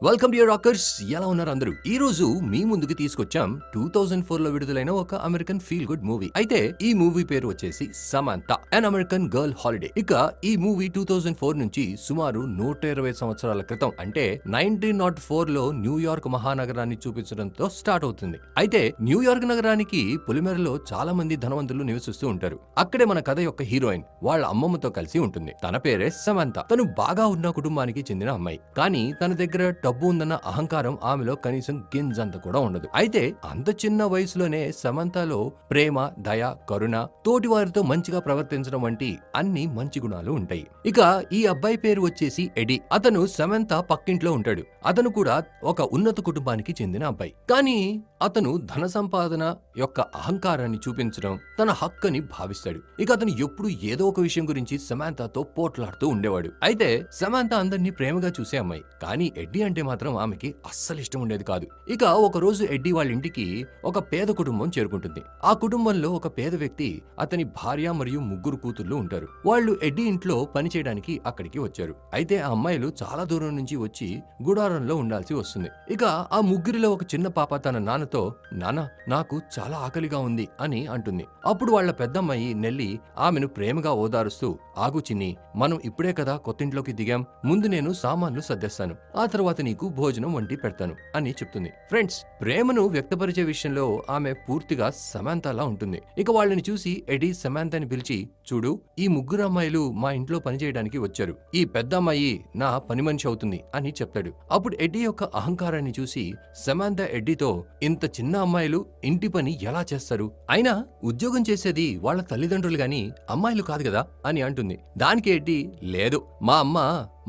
Welcome to your rockers. ఎలా ఉన్నారు అందరూ? ఈ రోజు మీ ముందుకు తీసుకొచ్చాం 2004 లో విడుదలైన ఒక అమెరికన్ ఫీల్ గుడ్ మూవీ. అయితే ఈ మూవీ పేరు వచ్చేసి Samantha an American girl holiday. ఇక ఈ మూవీ 2004 నుంచి సుమారు 120 సంవత్సరాల క్రితం అంటే 1904 లో న్యూయార్క్ మహానగరాన్ని చూపించడంతో స్టార్ట్ అవుతుంది. అయితే న్యూయార్క్ నగరానికి పొలిమేరలో చాలా మంది ధనవంతులు నివసిస్తూ ఉంటారు. అక్కడే మన కథ యొక్క హీరోయిన్ వాళ్ళ అమ్మమ్మతో కలిసి ఉంటుంది. తన పేరే సమంత. తను బాగా ఉన్న కుటుంబానికి చెందిన అమ్మాయి. కానీ తన దగ్గర డబ్బు ఉందన్న అహంకారం ఆమెలో కనీసం గింజంత కూడా ఉండదు. అయితే అంత చిన్న వయసులోనే సమంతలో ప్రేమ, దయ, కరుణ, తోటి వారితో మంచిగా ప్రవర్తించడం వంటి అన్ని మంచి గుణాలు ఉంటాయి. ఇక ఈ అబ్బాయి పేరు వచ్చేసి ఎడి. అతను సమంత పక్కింట్లో ఉంటాడు. అతను కూడా ఒక ఉన్నత కుటుంబానికి చెందిన అబ్బాయి. కానీ అతను ధన సంపాదన యొక్క అహంకారాన్ని చూపించడం తన హక్కని భావిస్తాడు. ఇక అతను ఎప్పుడు ఏదో ఒక విషయం గురించి సమంతతో పోట్లాడుతూ ఉండేవాడు. అయితే సమంత అందరినీ ప్రేమగా చూసే అమ్మాయి. కానీ ఎడ్డీ అంటే మాత్రం ఆమెకి అస్సలు ఇష్టం ఉండేది కాదు. ఇక ఒక రోజు ఎడ్డీ వాళ్ళ ఇంటికి ఒక పేద కుటుంబం చేరుకుంటుంది. ఆ కుటుంబంలో ఒక పేద వ్యక్తి, అతని భార్య మరియు 3 కూతుళ్లు ఉంటారు. వాళ్ళు ఎడ్డీ ఇంట్లో పని చేయడానికి అక్కడికి వచ్చారు. అయితే ఆ అమ్మాయిలు చాలా దూరం నుంచి వచ్చి గుడారంలో ఉండాల్సి వస్తుంది. ఇక ఆ 3లో ఒక చిన్న పాప తన నాన్నతో, నాన్న నాకు చాలా ఆకలిగా ఉంది అని అంటుంది. అప్పుడు వాళ్ళ పెద్దమ్మాయి నెల్లి ఆమెను ప్రేమగా ఓదారుస్తూ, ఆగు చిన్ని, మనం ఇప్పుడే కదా కొత్తింట్లోకి దిగాం, ముందు నేను సామాన్లు సర్దేస్తాను, ఆ తర్వాత నీకు భోజనం వండి పెడతాను అని చెప్తుంది. ఫ్రెండ్స్, ప్రేమను వ్యక్తపరిచే విషయంలో ఆమె పూర్తిగా సమంతలా ఉంటుంది. ఇక వాళ్ళని చూసి ఎడీ సమంతని పిలిచి, చూడు, ఈ 3 అమ్మాయిలు మా ఇంట్లో పనిచేయడానికి వచ్చారు. ఈ పెద్ద అమ్మాయి నా పని మనిషి అవుతుంది అని చెప్తాడు. అప్పుడు ఎడ్డీ యొక్క అహంకారాన్ని చూసి సమంత ఎడ్డీతో, ఇంత చిన్న అమ్మాయిలు ఇంటి పని ఎలా చేస్తారు? అయినా ఉద్యోగం చేసేది వాళ్ళ తల్లిదండ్రులు గాని అమ్మాయిలు కాదు కదా అని అంటుంది. దానికి ఎడ్డీ, లేదు, మా అమ్మ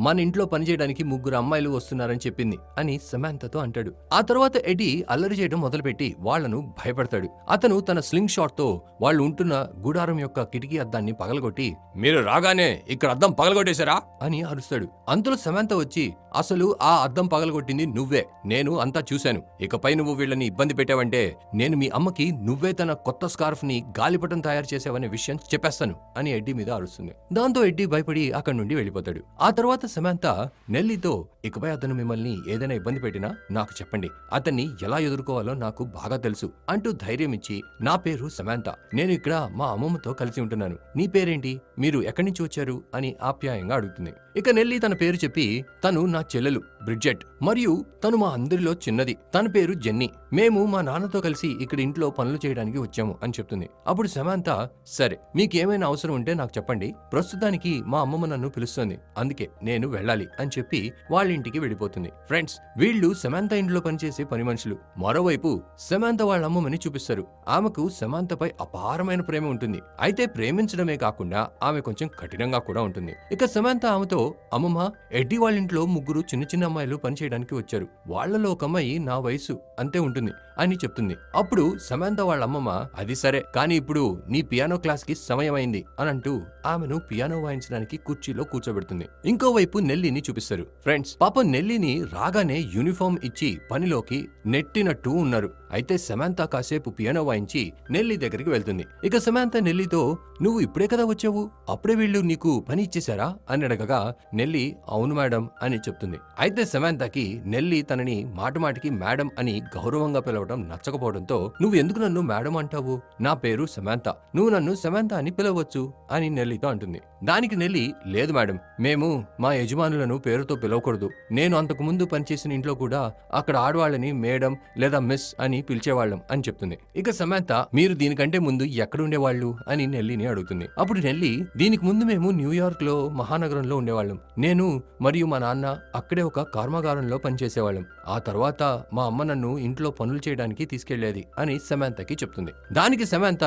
మన ఇంట్లో పనిచేయడానికి 3 అమ్మాయిలు వస్తున్నారని చెప్పింది అని సమంతతో అంటాడు. ఆ తర్వాత ఎడ్డీ అల్లరి చేయడం మొదలుపెట్టి వాళ్లను భయపడతాడు. అతను తన స్లింగ్ షాట్ తో వాళ్ళు ఉంటున్న గుడారం యొక్క కిటికీ అద్దాన్ని పగలగొట్టి, మీరు రాగానే ఇక్కడ అద్దం పగలగొట్టేశారా అని అరుస్తాడు. అంతలో సమంత వచ్చి, అసలు ఆ అద్దం పగలగొట్టింది నువ్వే, నేను అంతా చూశాను. ఇకపై నువ్వు వీళ్ళని ఇబ్బంది పెట్టావంటే నేను మీ అమ్మకి నువ్వే తన కొత్త స్కార్ఫ్ ని గాలిపటం తయారు చేసావనే విషయం చెప్పేస్తాను అని ఎడ్డీ మీద అరుస్తుంది. దాంతో ఎడ్డీ భయపడి అక్కడి నుండి వెళ్ళిపోతాడు. ఆ తర్వాత సమంత నెల్లితో, ఇకపై అతను మిమ్మల్ని ఏదైనా ఇబ్బంది పెట్టినా నాకు చెప్పండి, అతన్ని ఎలా ఎదుర్కోవాలో నాకు బాగా తెలుసు అంటూ ధైర్యం ఇచ్చి, నా పేరు సమంత, నేను ఇక్కడ మా అమ్మమ్మతో కలిసి ఉంటున్నాను, నీ పేరేంటి, మీరు ఎక్కడి నుంచి వచ్చారు అని ఆప్యాయంగా అడుగుతుంది. ఇక నెల్లి తన పేరు చెప్పి, తను నా చెల్లెలు బ్రిడ్జెట్ మరియు తను మా అందరిలో చిన్నది, తన పేరు జెన్నీ, మేము మా నాన్నతో కలిసి ఇక్కడ ఇంట్లో పనులు చేయడానికి వచ్చాము అని చెప్తుంది. అప్పుడు సమంత, సరే, మీకేమైనా అవసరం ఉంటే నాకు చెప్పండి, ప్రస్తుతానికి మా అమ్మమ్మ నన్ను పిలుస్తుంది, అందుకే నేను వెళ్ళాలి అని చెప్పి వాళ్ళ ఇంటికి వెళ్ళిపోతుంది. ఫ్రెండ్స్, వీళ్ళు సమంత ఇంట్లో పనిచేసే పని మనుషులు. మరోవైపు సమంత వాళ్ళ అమ్మమ్మని చూపిస్తారు. ఆమెకు సమంతపై అపారమైన ప్రేమ ఉంటుంది. అయితే ప్రేమించడమే కాకుండా ఆమె కొంచెం కఠినంగా కూడా ఉంటుంది. ఇక సమంత ఆమెతో, అమ్మమ్మ, ఎడ్డీ వాళ్ళ ఇంట్లో 3 చిన్న చిన్న అమ్మాయిలు పనిచేయడానికి వచ్చారు, వాళ్లలో ఒక అమ్మాయి నా వయసు అంతే ఉంటుంది అని చెప్తుంది. అప్పుడు సమంత వాళ్ళ అమ్మమ్మ, అది సరే, కానీ ఇప్పుడు నీ పియానో క్లాస్ కి సమయం అయింది అని అంటూ ఆమెను పియానో వాయించడానికి కుర్చీలో కూర్చోబెడుతుంది. ఇంకోవైపు నెల్లిని చూపిస్తారు. ఫ్రెండ్స్, పాపం నెల్లిని రాగానే యూనిఫామ్ ఇచ్చి పనిలోకి నెట్టినట్టు ఉన్నారు. అయితే సమంత కాసేపు పియానో వాయించి నెల్లి దగ్గరికి వెళ్తుంది. ఇక సమంత నెల్లితో, నువ్వు ఇప్పుడే కదా వచ్చావు, అప్పుడే వీళ్ళు నీకు పని ఇచ్చేశారా అని అడగగా నెల్లి, అవును మేడం అని చెప్తుంది. అయితే సమంతకి నెల్లి తనని మాటమాటికి మేడం అని గౌరవంగా పిలవడం నచ్చకపోవడంతో, నువ్వు ఎందుకు నన్ను మేడం అంటావు, నా పేరు సమంత, నువ్వు నన్ను సమంత అని పిలవచ్చు అని నెల్లితో అంటుంది. దానికి నెల్లి, లేదు మేడం, మేము మా యజమానులను పేరుతో పిలవకూడదు, నేను అంతకు ముందు పనిచేసిన ఇంట్లో కూడా అక్కడ ఆడవాళ్ళని మేడం లేదా మిస్ అని పిలిచేవాళ్ళం అని చెప్తుంది. ఇక సమంత, మీరు దీనికంటే ముందు ఎక్కడుండేవాళ్ళు అని నెల్లిని అడుగుతుంది. అప్పుడు నెల్లి, దీనికి ముందు మేము న్యూయార్క్ లో మహానగరంలో ఉండేవాళ్ళం, నేను మరియు మా నాన్న అక్కడే ఒక కర్మాగారంలో పనిచేసేవాళ్ళం, ఆ తర్వాత మా అమ్మ నన్ను ఇంట్లో పనులు చేయడానికి తీసుకెళ్లేది అని సమంతకి చెప్తుంది. దానికి సమంత,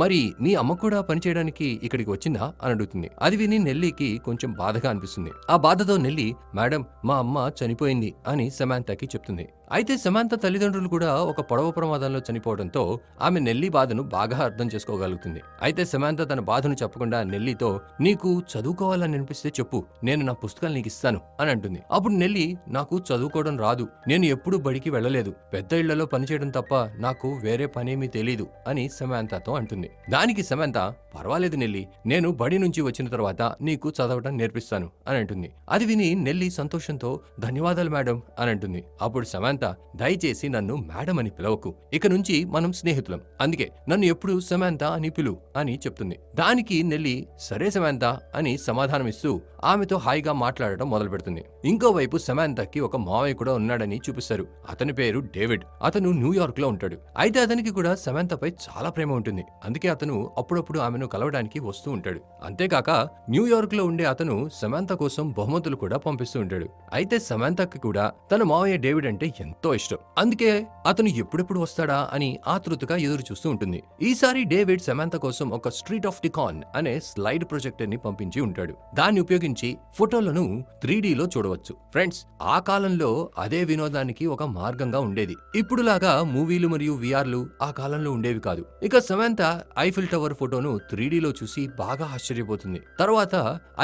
మరి మీ అమ్మ కూడా పనిచేయడానికి ఇక్కడికి వచ్చిందా అని అడుగుతుంది. అది విని నెల్లికి కొంచెం బాధగా అనిపిస్తుంది. ఆ బాధతో నెల్లి, మేడం, మా అమ్మ చనిపోయింది అని సమంతకి చెప్తుంది. అయితే సమాంత తల్లిదండ్రులు కూడా ఒక పడవ ప్రమాదంలో చనిపోవడంతో ఆమె నెల్లీ బాధను బాగా అర్థం చేసుకోగలుగుతుంది. అయితే సమాంత తన బాధను చెప్పకుండా నెల్లీతో నీకు చదువుకోవాలని అనిపిస్తే చెప్పు, నేను నా పుస్తకాలు నీకు ఇస్తాను అని అంటుంది. అప్పుడు నెల్లీ నాకు చదువుకోవడం రాదు, నేను ఎప్పుడూ బడికి వెళ్ళలేదు, పెద్ద ఇళ్లలో పనిచేయడం తప్ప నాకు వేరే పనేమీ తెలీదు అని సమాంతతో అంటుంది. దానికి సమాంత పర్వాలేదు నెల్లీ, నేను బడి నుంచి వచ్చిన తర్వాత నీకు చదవడం నేర్పిస్తాను అని అంటుంది. అది విని నెల్లీ సంతోషంతో ధన్యవాదాలు మేడం అని అంటుంది. అప్పుడు సమాంత దయచేసి నన్ను మేడం అని పిలవకు, ఇక నుంచి మనం స్నేహితులం, అందుకే నన్ను ఎప్పుడు సమాంత అని పిలు అని చెప్తుంది. దానికి నెల్లీ సరే సమాంత అని సమాధానమిస్తూ ఆమెతో హాయిగా మాట్లాడటం మొదలు పెడుతుంది. ఇంకోవైపు సమాంతకి ఒక మావయ్య కూడా ఉన్నాడని చూపిస్తారు. అతని పేరు డేవిడ్. అతను న్యూయార్క్ లో ఉంటాడు. అయితే అతనికి కూడా సమాంతపై చాలా ప్రేమ ఉంటుంది. అందుకే అతను అప్పుడప్పుడు ఆమెను కలవడానికి వస్తూ ఉంటాడు. అంతేకాక న్యూయార్క్ లో ఉండే అతను సమాంత కోసం బహుమతులు కూడా పంపిస్తూ ఉంటాడు. అయితే సమాంతకి కూడా తన మావయ్య డేవిడ్ అంటే ఎంతో ఇష్టం. అందుకే అతను ఎప్పుడెప్పుడు వస్తాడా అని ఆతృతగా ఎదురు చూస్తూ ఉంటుంది. ఈసారి డేవిడ్ సమాంత కోసం ఒక స్ట్రీట్ ఆఫ్ టికాన్ అనే స్లైడ్ ప్రొజెక్టర్ ని పంపించి ఉంటాడు. దాన్ని ఉపయోగించి ఫోటోలను 3Dలో చూడవచ్చు. ఫ్రెండ్స్, ఆ కాలంలో అదే వినోదానికి ఒక మార్గంగా ఉండేది. ఇప్పుడులాగా మూవీలు మరియు విఆర్లు ఆ కాలంలో ఉండేవి కాదు. ఇక సమాంత ఐఫిల్ టవర్ ఫోటోను 3Dలో చూసి బాగా ఆశ్చర్యపోతుంది. తర్వాత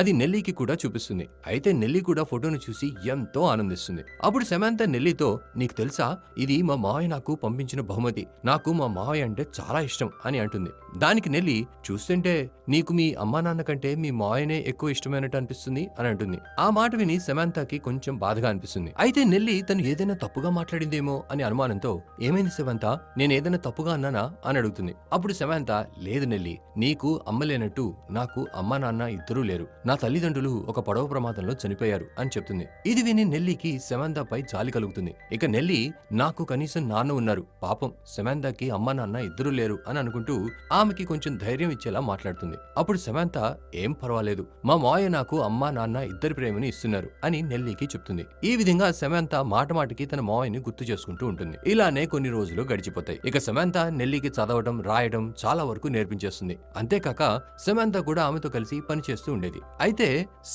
అది నెల్లీకి కూడా చూపిస్తుంది. అయితే నెల్లీ కూడా ఫోటోను చూసి ఎంతో ఆనందిస్తుంది. అప్పుడు సమాంత నెల్లీతో నీకు తెలుసా, ఇది మా మావయ్య నాకు పంపించిన బహుమతి, నాకు మా మావయ్య అంటే చాలా ఇష్టం అని అంటుంది. దానికి నెల్లీ చూస్తుంటే నీకు మీ అమ్మా నాన్న కంటే మీ మావయ్యనే ఎక్కువ ఇష్టమైనట్టు అనిపిస్తుంది అని అంటుంది. ఆ మాట విని సమాంతకి కొంచెం బాధగా అనిపిస్తుంది. అయితే నెల్లీ తను ఏదైనా తప్పుగా మాట్లాడిందేమో అని అనుమానంతో ఏమైంది సమాంత, నేను ఏదైనా తప్పుగా అన్నానా అని అడుగుతుంది. అప్పుడు సమాంత లేదు నెల్లీ, నీకు అమ్మ లేనట్టు నాకు అమ్మా నాన్న ఇద్దరూ లేరు, నా తల్లిదండ్రులు ఒక పడవ ప్రమాదంలో చనిపోయారు అని చెప్తుంది. ఇది విని నెల్లీకి సమాంతపై జాలి కలుగుతుంది. ఇక నెల్లీ నాకు కనీసం నాన్న ఉన్నారు, పాపం సమాంతకి అమ్మా నాన్న ఇద్దరూ లేరు అని అనుకుంటూ ఆమెకి కొంచెం ధైర్యం ఇచ్చేలా మాట్లాడుతుంది. అప్పుడు సమాంత ఏం పర్వాలేదు, మా మావయ్య నాకు అమ్మా నాన్న ఇద్దరి ప్రేమని ఇస్తున్నారు అని నెల్లీకి చెప్తుంది. ఈ విధంగా సమాంత మాట మాటికి తన మావయ్యని గుర్తు చేసుకుంటూ ఉంటుంది. ఇలానే కొన్ని రోజులు గడిచిపోతాయి. ఇక సమాంత నెల్లీకి చదవడం రాయడం చాలా వరకు నేర్పించేస్తుంది. అంతేకాక సమాంత కూడా ఆమెతో కలిసి పనిచేస్తూ ఉండేది. అయితే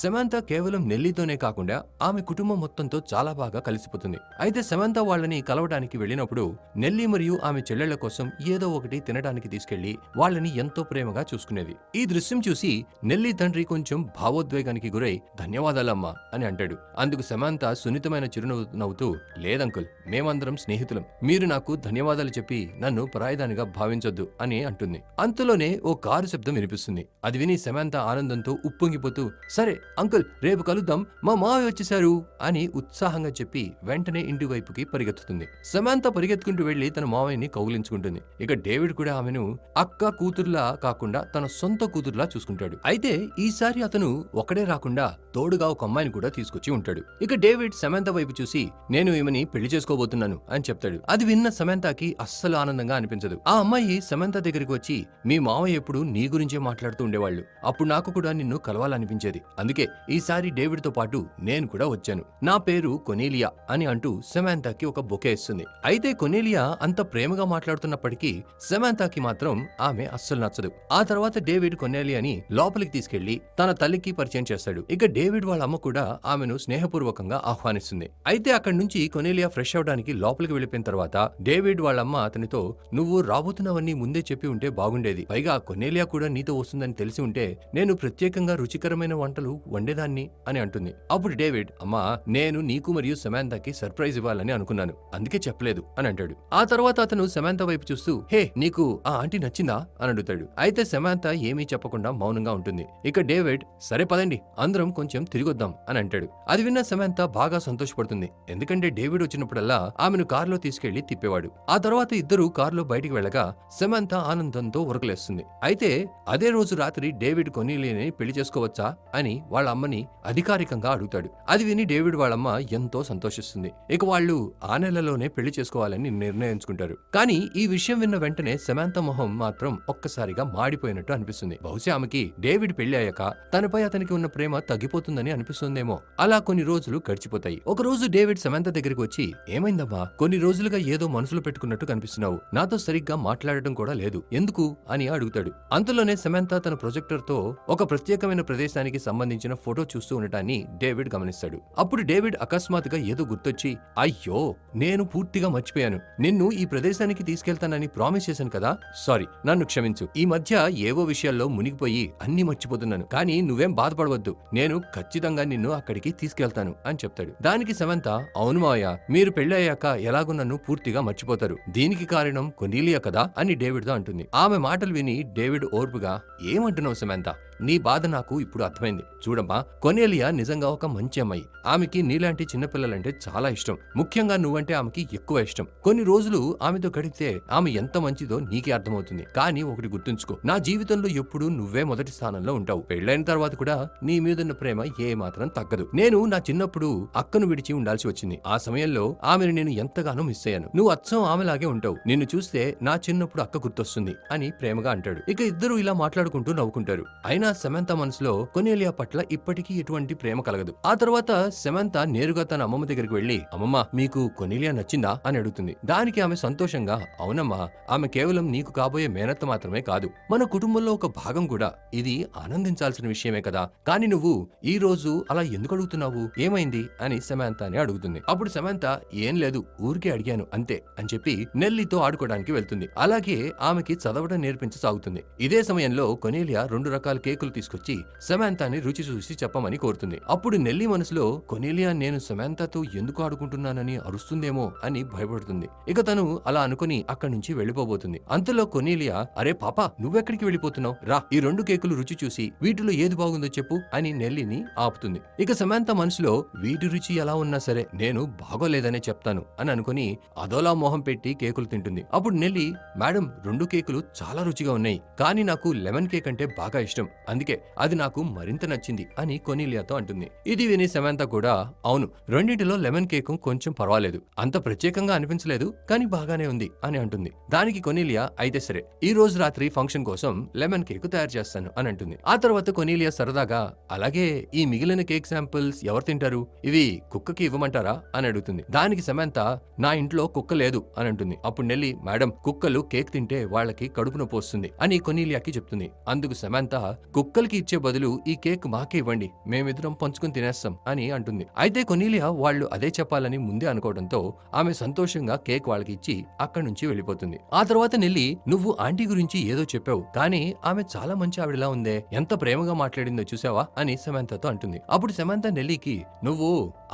సమాంత కేవలం నెల్లీతోనే కాకుండా ఆమె కుటుంబం మొత్తంతో చాలా బాగా కలిసిపోతుంది. అయితే సమాంత వాళ్ళని కలవడానికి వెళ్ళినప్పుడు నెల్లీ మరియు ఆమె చెల్లెళ్ల కోసం ఏదో ఒకటి తినడానికి తీసుకెళ్లి వాళ్ళని ఎంతో ప్రేమగా చూసుకునేది. ఈ దృశ్యం చూసి నెల్లీ తండ్రి కొంచెం భావోద్వేగానికి గురై ధన్యవాదాలమ్మా అని అంటాడు. అందుకు సమాంత సున్నితమైన చిరునవ్వు నవ్వుతూ లేదంకుల్, మేమందరం స్నేహితులం, మీరు నాకు ధన్యవాదాలు చెప్పి నన్ను పరాయిదానిగా భావించొద్దు అని అంటుంది. అంతలోనే ఓ కారు శబ్దం వినిపిస్తుంది. అది విని సమాంత ఆనందంతో ఉప్పొంగిపోతూ సరే అంకుల్, రేపు కలుద్దాం, మా మావయ్య వచ్చేశారు అని ఉత్సాహంగా చెప్పి వెంటనే ఇంటి వైపుకి పరిగెత్తుతుంది. సమాంత పరిగెత్తుకుంటూ వెళ్లి తన మావయ్యని కౌగిలించుకుంటుంది. ఇక డేవిడ్ కూడా ఆమెను అక్క కూతురులా కాకుండా తన సొంత కూతురులా చూసుకుంటాడు. అయితే ఈసారి అతను ఒకడే రాకుండా తోడుగా ఒక అమ్మాయిని కూడా తీసుకొచ్చి ఉంటాడు. ఇక డేవిడ్ సమాంత వైపు చూసి నేను ఈమెని పెళ్లి చేసుకోబోతున్నాను అని చెప్తాడు. అది విన్న సమాంతకి అస్సలు ఆనందంగా అనిపించదు. ఆ అమ్మాయి సమాంత దగ్గరికి వచ్చి మీ మావయ్య ఎప్పుడు నీ గురించే మాట్లాడుతూ ఉండేవాళ్ళు, అప్పుడు నాకు కూడా నిన్ను కలవాలనిపించేది, అందుకే ఈసారి డేవిడ్ తో పాటు నేను కూడా వచ్చాను, నా పేరు కొనేలియా అని అంటూ సమాంతకి ఒక బొకే ఇస్తుంది. అయితే కొనేలియా అంత ప్రేమగా మాట్లాడుతున్నప్పటికీ సమాంతకి మాత్రం ఆమె అస్సలు నచ్చదు. ఆ తర్వాత డేవిడ్ కొనేలియాని లోపలికి తీసుకెళ్లి తన తల్లికి పరిచయం చేస్తాడు. ఇక డేవిడ్ వాళ్ళ అమ్మ కూడా ఆమెను స్నేహపూర్వకంగా ఆహ్వానిస్తుంది. అయితే అక్కడి నుంచి కొనేలియా ఫ్రెష్ అవడానికి లోపలికి వెళ్ళిపోయిన తర్వాత డేవిడ్ వాళ్ళమ్మ అతనితో నువ్వు రాబోతున్నవన్నీ ముందే చెప్పి ఉంటే బాగుండేది, పైగా కొనేలియా కూడా నీతో వస్తుందని తెలిసి ఉంటే నేను ప్రత్యేకంగా రుచికరమైన వంటలు వండేదాన్ని అని అంటుంది. అప్పుడు డేవిడ్ అమ్మా, నేను నీకు మరియు సమాంతకి సర్ప్రైజ్ ఇవ్వాలని అనుకున్నాను, అందుకే చెప్పలేదు అని అంటాడు. ఆ తర్వాత అతను సమాంత వైపు చూస్తూ హే, నీకు ఆ ఆంటీ నచ్చిందా అని అడుగుతాడు. అయితే సమాంత ఏమీ చెప్పకుండా మౌనంగా ఉంటుంది. ఇక డేవిడ్ సరే పదండి అందరం కొంచెం తిరిగొద్దాం అని అంటాడు. అది విన్న సమాంత బాగా సంతోషపడుతుంది. ఎందుకంటే డేవిడ్ వచ్చినప్పుడల్లా ఆమెను కారులో తీసుకెళ్లి తిప్పేవాడు. ఆ తర్వాత ఇద్దరు కారులో బయటికి వెళ్ళగా సమాంత ఆనందంతో ఉరకలేస్తుంది. అయితే అదే రోజు రాత్రి డేవిడ్ కొనేలియాని పెళ్లి చేసుకోవచ్చా అని వాళ్ళ అమ్మని అధికారికంగా అడుగుతాడు. అది విని డేవిడ్ వాళ్ళమ్మ ఎంతో సంతోషిస్తుంది. ఇక వాళ్ళు ఆ నెలలోనే పెళ్లి చేసుకోవాలని నిర్ణయించుకుంటారు. కానీ ఈ విషయం విన్న వెంటనే సమాంత మొహం మాత్రం ఒక్కసారిగా మాడిపోయినట్టు అనిపిస్తుంది. బహుశా ఆమెకి డేవిడ్ పెళ్లి అయ్యాక తనపై అతనికి ఉన్న ప్రేమ తగ్గిపోతుందని అనిపిస్తుందేమో. అలా కొన్ని రోజులు గడిచిపోతాయి. ఒక రోజు డేవిడ్ సమాంత దగ్గరికి వచ్చి ఏమైందమ్మా, కొన్ని రోజులుగా ఏదో మనసులో పెట్టుకున్నట్టు కనిపిస్తున్నావు, నాతో సరిగ్గా మాట్లాడటం కూడా లేదు, ఎందుకు అని అడుగుతాడు. అంతలోనే సమాంత తన ప్రొజెక్టర్ తో ఒక ప్రత్యేకమైన ప్రదేశానికి సంబంధించిన ఫోటో చూస్తూ ఉండటాన్ని డేవిడ్ గమనిస్తాడు. అప్పుడు డేవిడ్ అకస్మాత్తుగా ఏదో గుర్తొచ్చి ఆ అయ్యో, నేను పూర్తిగా మర్చిపోయాను. నిన్ను ఈ ప్రదేశానికి తీసుకెళ్తానని ప్రామిస్ చేశాను కదా. సారీ, నన్ను క్షమించు. ఈ మధ్య ఏవో విషయాల్లో మునిగిపోయి అన్నీ మర్చిపోతున్నాను. కానీ నువ్వేం బాధపడవద్దు, నేను ఖచ్చితంగా నిన్ను అక్కడికి తీసుకెళ్తాను అని చెప్తాడు. దానికి సమంత, అవును మావయ్య, మీరు పెళ్ళయ్యాక ఎలాగో నన్ను పూర్తిగా మర్చిపోతారు. దీనికి కారణం కొనీలియా కదా అని డేవిడ్తో అంటుంది. ఆమె మాటలు విని డేవిడ్ ఓర్పుగా, ఏమంటున్నావు సమంత? నీ బాధ నాకు ఇప్పుడు అర్థమైంది. చూడమ్మా, కొనేలియా నిజంగా ఒక మంచి అమ్మాయి. ఆమెకి నీలాంటి చిన్నపిల్లలంటే చాలా ఇష్టం. ముఖ్యంగా నువ్వంటే ఆమెకి ఎక్కువ ఇష్టం. కొన్ని రోజులు ఆమెతో గడిపితే ఆమె ఎంత మంచిదో నీకే అర్థమవుతుంది. కానీ ఒకటి గుర్తుంచుకో, నా జీవితంలో ఎప్పుడూ నువ్వే మొదటి స్థానంలో ఉంటావు. పెళ్ళైన తర్వాత కూడా నీ మీదున్న ప్రేమ ఏ మాత్రం తగ్గదు. నేను నా చిన్నప్పుడు అక్కను విడిచి ఉండాల్సి వచ్చింది. ఆ సమయంలో ఆమెను నేను ఎంతగానో మిస్ అయ్యాను. నువ్వు అచ్చం ఆమెలాగే ఉంటావు. నిన్ను చూస్తే నా చిన్నప్పుడు అక్క గుర్తొస్తుంది అని ప్రేమగా అంటాడు. ఇక ఇద్దరు ఇలా మాట్లాడుకుంటూ నవ్వుకుంటారు. అయినా సమంత మనసులో కొనేలియా పట్ల ఇప్పటికీ ఎటువంటి ప్రేమ కలగదు. ఆ తర్వాత సమంత నేరుగా తన అమ్మమ్మ దగ్గరికి వెళ్లి, అమ్మమ్మ, మీకు కొనేలియా నచ్చిందా అని అడుగుతుంది. దానికి ఆమె సంతోషంగా, అవునమ్మా, ఆమె కేవలం నీకు కాబోయే మేనత్త మాత్రమే కాదు, మన కుటుంబంలో ఒక భాగం కూడా. ఇది ఆనందించాల్సిన విషయమే కదా. కానీ నువ్వు ఈ రోజు అలా ఎందుకు అడుగుతున్నావు? ఏమైంది అని సమంతని అడుగుతుంది. అప్పుడు సమంత, ఏం లేదు, ఊరికే అడిగాను అంతే అని చెప్పి నెల్లితో ఆడుకోవడానికి వెళ్తుంది. అలాగే ఆమెకి చదవడం నేర్పించసాగుతుంది. ఇదే సమయంలో కొనేలియా 2 రకాల కేకులు తీసుకొచ్చి సమంతని రుచి చూసి చెప్పమని కోరుతుంది. అప్పుడు నెల్లి మనసులో, కొనేలియా నేను సమంతతో ఎందుకు ఆడుకుంటున్నానని అరుస్తుందేమో అని భయపడుతుంది. ఇక తను అలా అనుకుని అక్కడి నుంచి వెళ్లిపోబోతుంది. అంతలో కొనేలియా, అరే పాప, నువ్వెక్కడికి వెళ్ళిపోతున్నావు? రా, ఈ 2 కేకులు రుచి చూసి వీటిలో ఏది బాగుందో చెప్పు అని నెల్లిని ఆపుతుంది. ఇక సమంత మనసులో, వీటి రుచి ఎలా ఉన్నా సరే నేను బాగోలేదనే చెప్తాను అని అనుకుని అదోలా మొహం పెట్టి కేకులు తింటుంది. అప్పుడు నెల్లి, మేడం, 2 కేకులు చాలా రుచిగా ఉన్నాయి, కానీ నాకు లెమన్ కేక్ అంటే బాగా ఇష్టం, అందుకే అది నాకు మరింత నచ్చింది అని కొనీలియాతో అంటుంది. ఇది విని సమంత కూడా, అవును, రెండింటిలో లెమన్ కేక్ కొంచెం పర్వాలేదు, అంత ప్రత్యేకంగా అనిపించలేదు, కానీ బాగానే ఉంది అని అంటుంది. దానికి కొనీలియా, అయితే సరే, ఈ రోజు రాత్రి ఫంక్షన్ కోసం లెమన్ కేక్ తయారు చేస్తాను అని అంటుంది. ఆ తర్వాత కొనీలియా సరదాగా, అలాగే ఈ మిగిలిన కేక్ శాంపిల్స్ ఎవరు తింటారు? ఇవి కుక్కకి ఇవ్వమంటారా అని అడుగుతుంది. దానికి సమంత, నా ఇంట్లో కుక్క లేదు అని అంటుంది. అప్పుడు నెల్లి, మేడం, కుక్కలు కేక్ తింటే వాళ్ళకి కడుపు నొప్పి వస్తుంది అని కొనీలియాకి చెప్తుంది. అందుకు సమంత, కుక్కలకి ఇచ్చే బదులు ఈ కేక్ మాకే ఇవ్వండి, మేమిద్దరం పంచుకుని తినేస్తాం అని అంటుంది. అయితే కొనీలియా వాళ్ళు అదే చెప్పాలని ముందే అనుకోవడంతో ఆమె సంతోషంగా కేక్ వాళ్ళకి ఇచ్చి అక్కడి నుంచి వెళ్లిపోతుంది. ఆ తర్వాత నెల్లి, నువ్వు ఆంటీ గురించి ఏదో చెప్పావు, కానీ ఆమె చాలా మంచి ఆవిడలా ఉందే, ఎంత ప్రేమగా మాట్లాడిందో చూసావా అని సమంతతో అంటుంది. అప్పుడు సమంత నెల్లికి, నువ్వు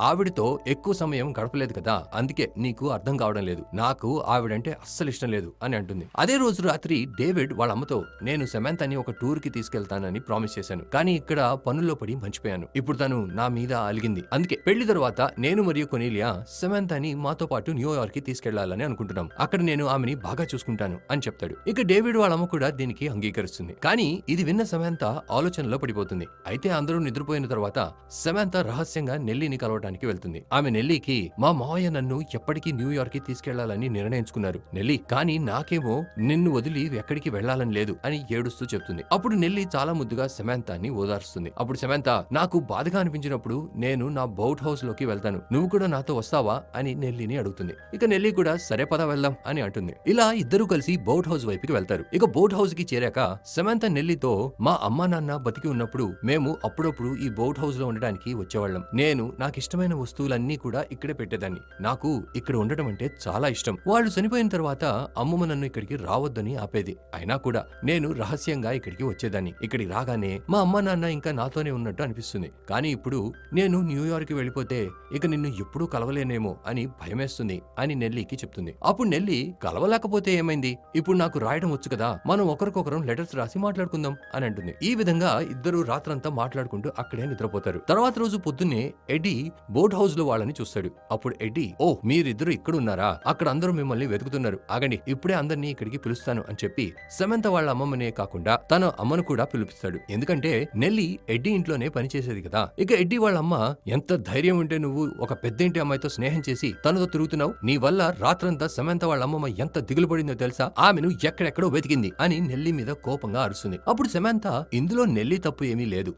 ఆవిడతో ఎక్కువ సమయం గడపలేదు కదా, అందుకే నీకు అర్థం కావడం లేదు, నాకు ఆవిడంటే అస్సలు ఇష్టం లేదు అని అంటుంది. అదే రోజు రాత్రి డేవిడ్ వాళ్ళ అమ్మతో, నేను సమంతని ఒక టూర్ కి తీసుకెళ్తానని ప్రామిస్ చేశాను, కానీ ఇక్కడ పనుల్లో పడి మర్చిపోయాను. ఇప్పుడు తను నా మీద అలిగింది. అందుకే పెళ్లి తర్వాత నేను మరియు కొనీలియా సమంతని మాతో పాటు న్యూయార్క్ కి తీసుకెళ్లాలని అనుకుంటున్నాం. అక్కడ నేను ఆమెని బాగా చూసుకుంటాను అని చెప్తాడు. ఇక డేవిడ్ వాళ్ళ అమ్మ కూడా దీనికి అంగీకరిస్తుంది. కానీ ఇది విన్న సమంత ఆలోచనలో పడిపోతుంది. అయితే అందరూ నిద్రపోయిన తర్వాత సమంత రహస్యంగా నెల్లిని కలవడానికి వెళ్తుంది. ఆమె నెల్లికి, మా మావయ్య నన్ను ఎప్పటికీ న్యూయార్క్ కి తీసుకెళ్లాలని నిర్ణయించుకున్నారు నెల్లి, కానీ నాకేమో నిన్ను వదిలి ఎక్కడికి వెళ్లాలని లేదు అని ఏడుస్తూ చెప్తుంది. అప్పుడు నెల్లి చాలా ముద్దుగా సమంతని ఓదార్స్తుంది. అప్పుడు సమంత, నాకు బాధగా అనిపించినప్పుడు నేను నా బోట్ హౌస్ లోకి వెళ్తాను, నువ్వు కూడా నాతో వస్తావా అని నెల్లిని అడుగుతుంది. ఇక నెల్లి కూడా సరే పద వెళ్దాం అని అంటుంది. ఇలా ఇద్దరు కలిసి బోట్ హౌస్ వైపుకి వెళ్తారు. ఇక బోట్ హౌస్ కి చేరాక సమంత నెల్లితో, మా అమ్మా నాన్న బతికి ఉన్నప్పుడు మేము అప్పుడప్పుడు ఈ బోట్ హౌస్ లో ఉండడానికి వచ్చేవాళ్ళం. నేను నాకు ఇష్టమైన వస్తువులన్నీ కూడా ఇక్కడే పెట్టేదాన్ని. నాకు ఇక్కడ ఉండటం అంటే చాలా ఇష్టం. వాళ్ళు చనిపోయిన తర్వాత అమ్మమ్మ నన్ను ఇక్కడికి రావద్దని ఆపేది. అయినా కూడా నేను రహస్యంగా ఇక్కడికి వచ్చేదాన్ని. ఇక్కడికి రాగానే మా అమ్మా నాన్న ఇంకా నాతోనే ఉన్నట్టు అనిపిస్తుంది. కానీ ఇప్పుడు నేను న్యూయార్క్ వెళ్ళిపోతే ఇక నిన్ను ఎప్పుడూ కలవలేనేమో అని భయమేస్తుంది అని నెల్లికి చెప్తుంది. అప్పుడు నెల్లి, కలవలేకపోతే ఏమైంది, ఇప్పుడు నాకు రాయడం వచ్చు కదా, మనం ఒకరికొకరం లెటర్స్ రాసి మాట్లాడుకుందాం అని అంటుంది. ఈ విధంగా ఇద్దరు రాత్రంతా మాట్లాడుకుంటూ అక్కడే నిద్రపోతారు. తర్వాత రోజు పొద్దున్నే ఎడ్డీ బోట్ హౌస్ లో వాళ్ళని చూస్తాడు. అప్పుడు ఎడ్డీ, ఓ మీరిద్దరు ఇక్కడ ఉన్నారా, అక్కడ అందరూ మిమ్మల్ని వెతుకుతున్నారు, ఆగండి, ఇప్పుడే అందరినీ ఇక్కడికి పిలుస్తాను అని చెప్పి సమంత వాళ్ళ అమ్మమ్మనే కాకుండా తన అమ్మను కూడా పిలిపిస్తాడు. ఎందుకంటే నెల్లి ఎడ్డీ ఇంట్లోనే పనిచేసేది కదా. ఇక ఎడ్డీ వాళ్ళ అమ్మ, ఎంత ధైర్యం ఉంటే నువ్వు ఒక పెద్దింటి అమ్మాయితో స్నేహం చేసి తనతో తిరుగుతున్నావు, నీ వల్ల రాత్రంతా సమంత వాళ్ళ అమ్మమ్మ ఎంత దిగులు పడిందో తెలుసా, ఆమెను ఎక్కడెక్కడో వెతికింది అని నెల్లి మీద కోపంగా అరుస్తుంది. అప్పుడు సమంత, ఇందులో నెల్లి తప్పు ఏమీ లేదు,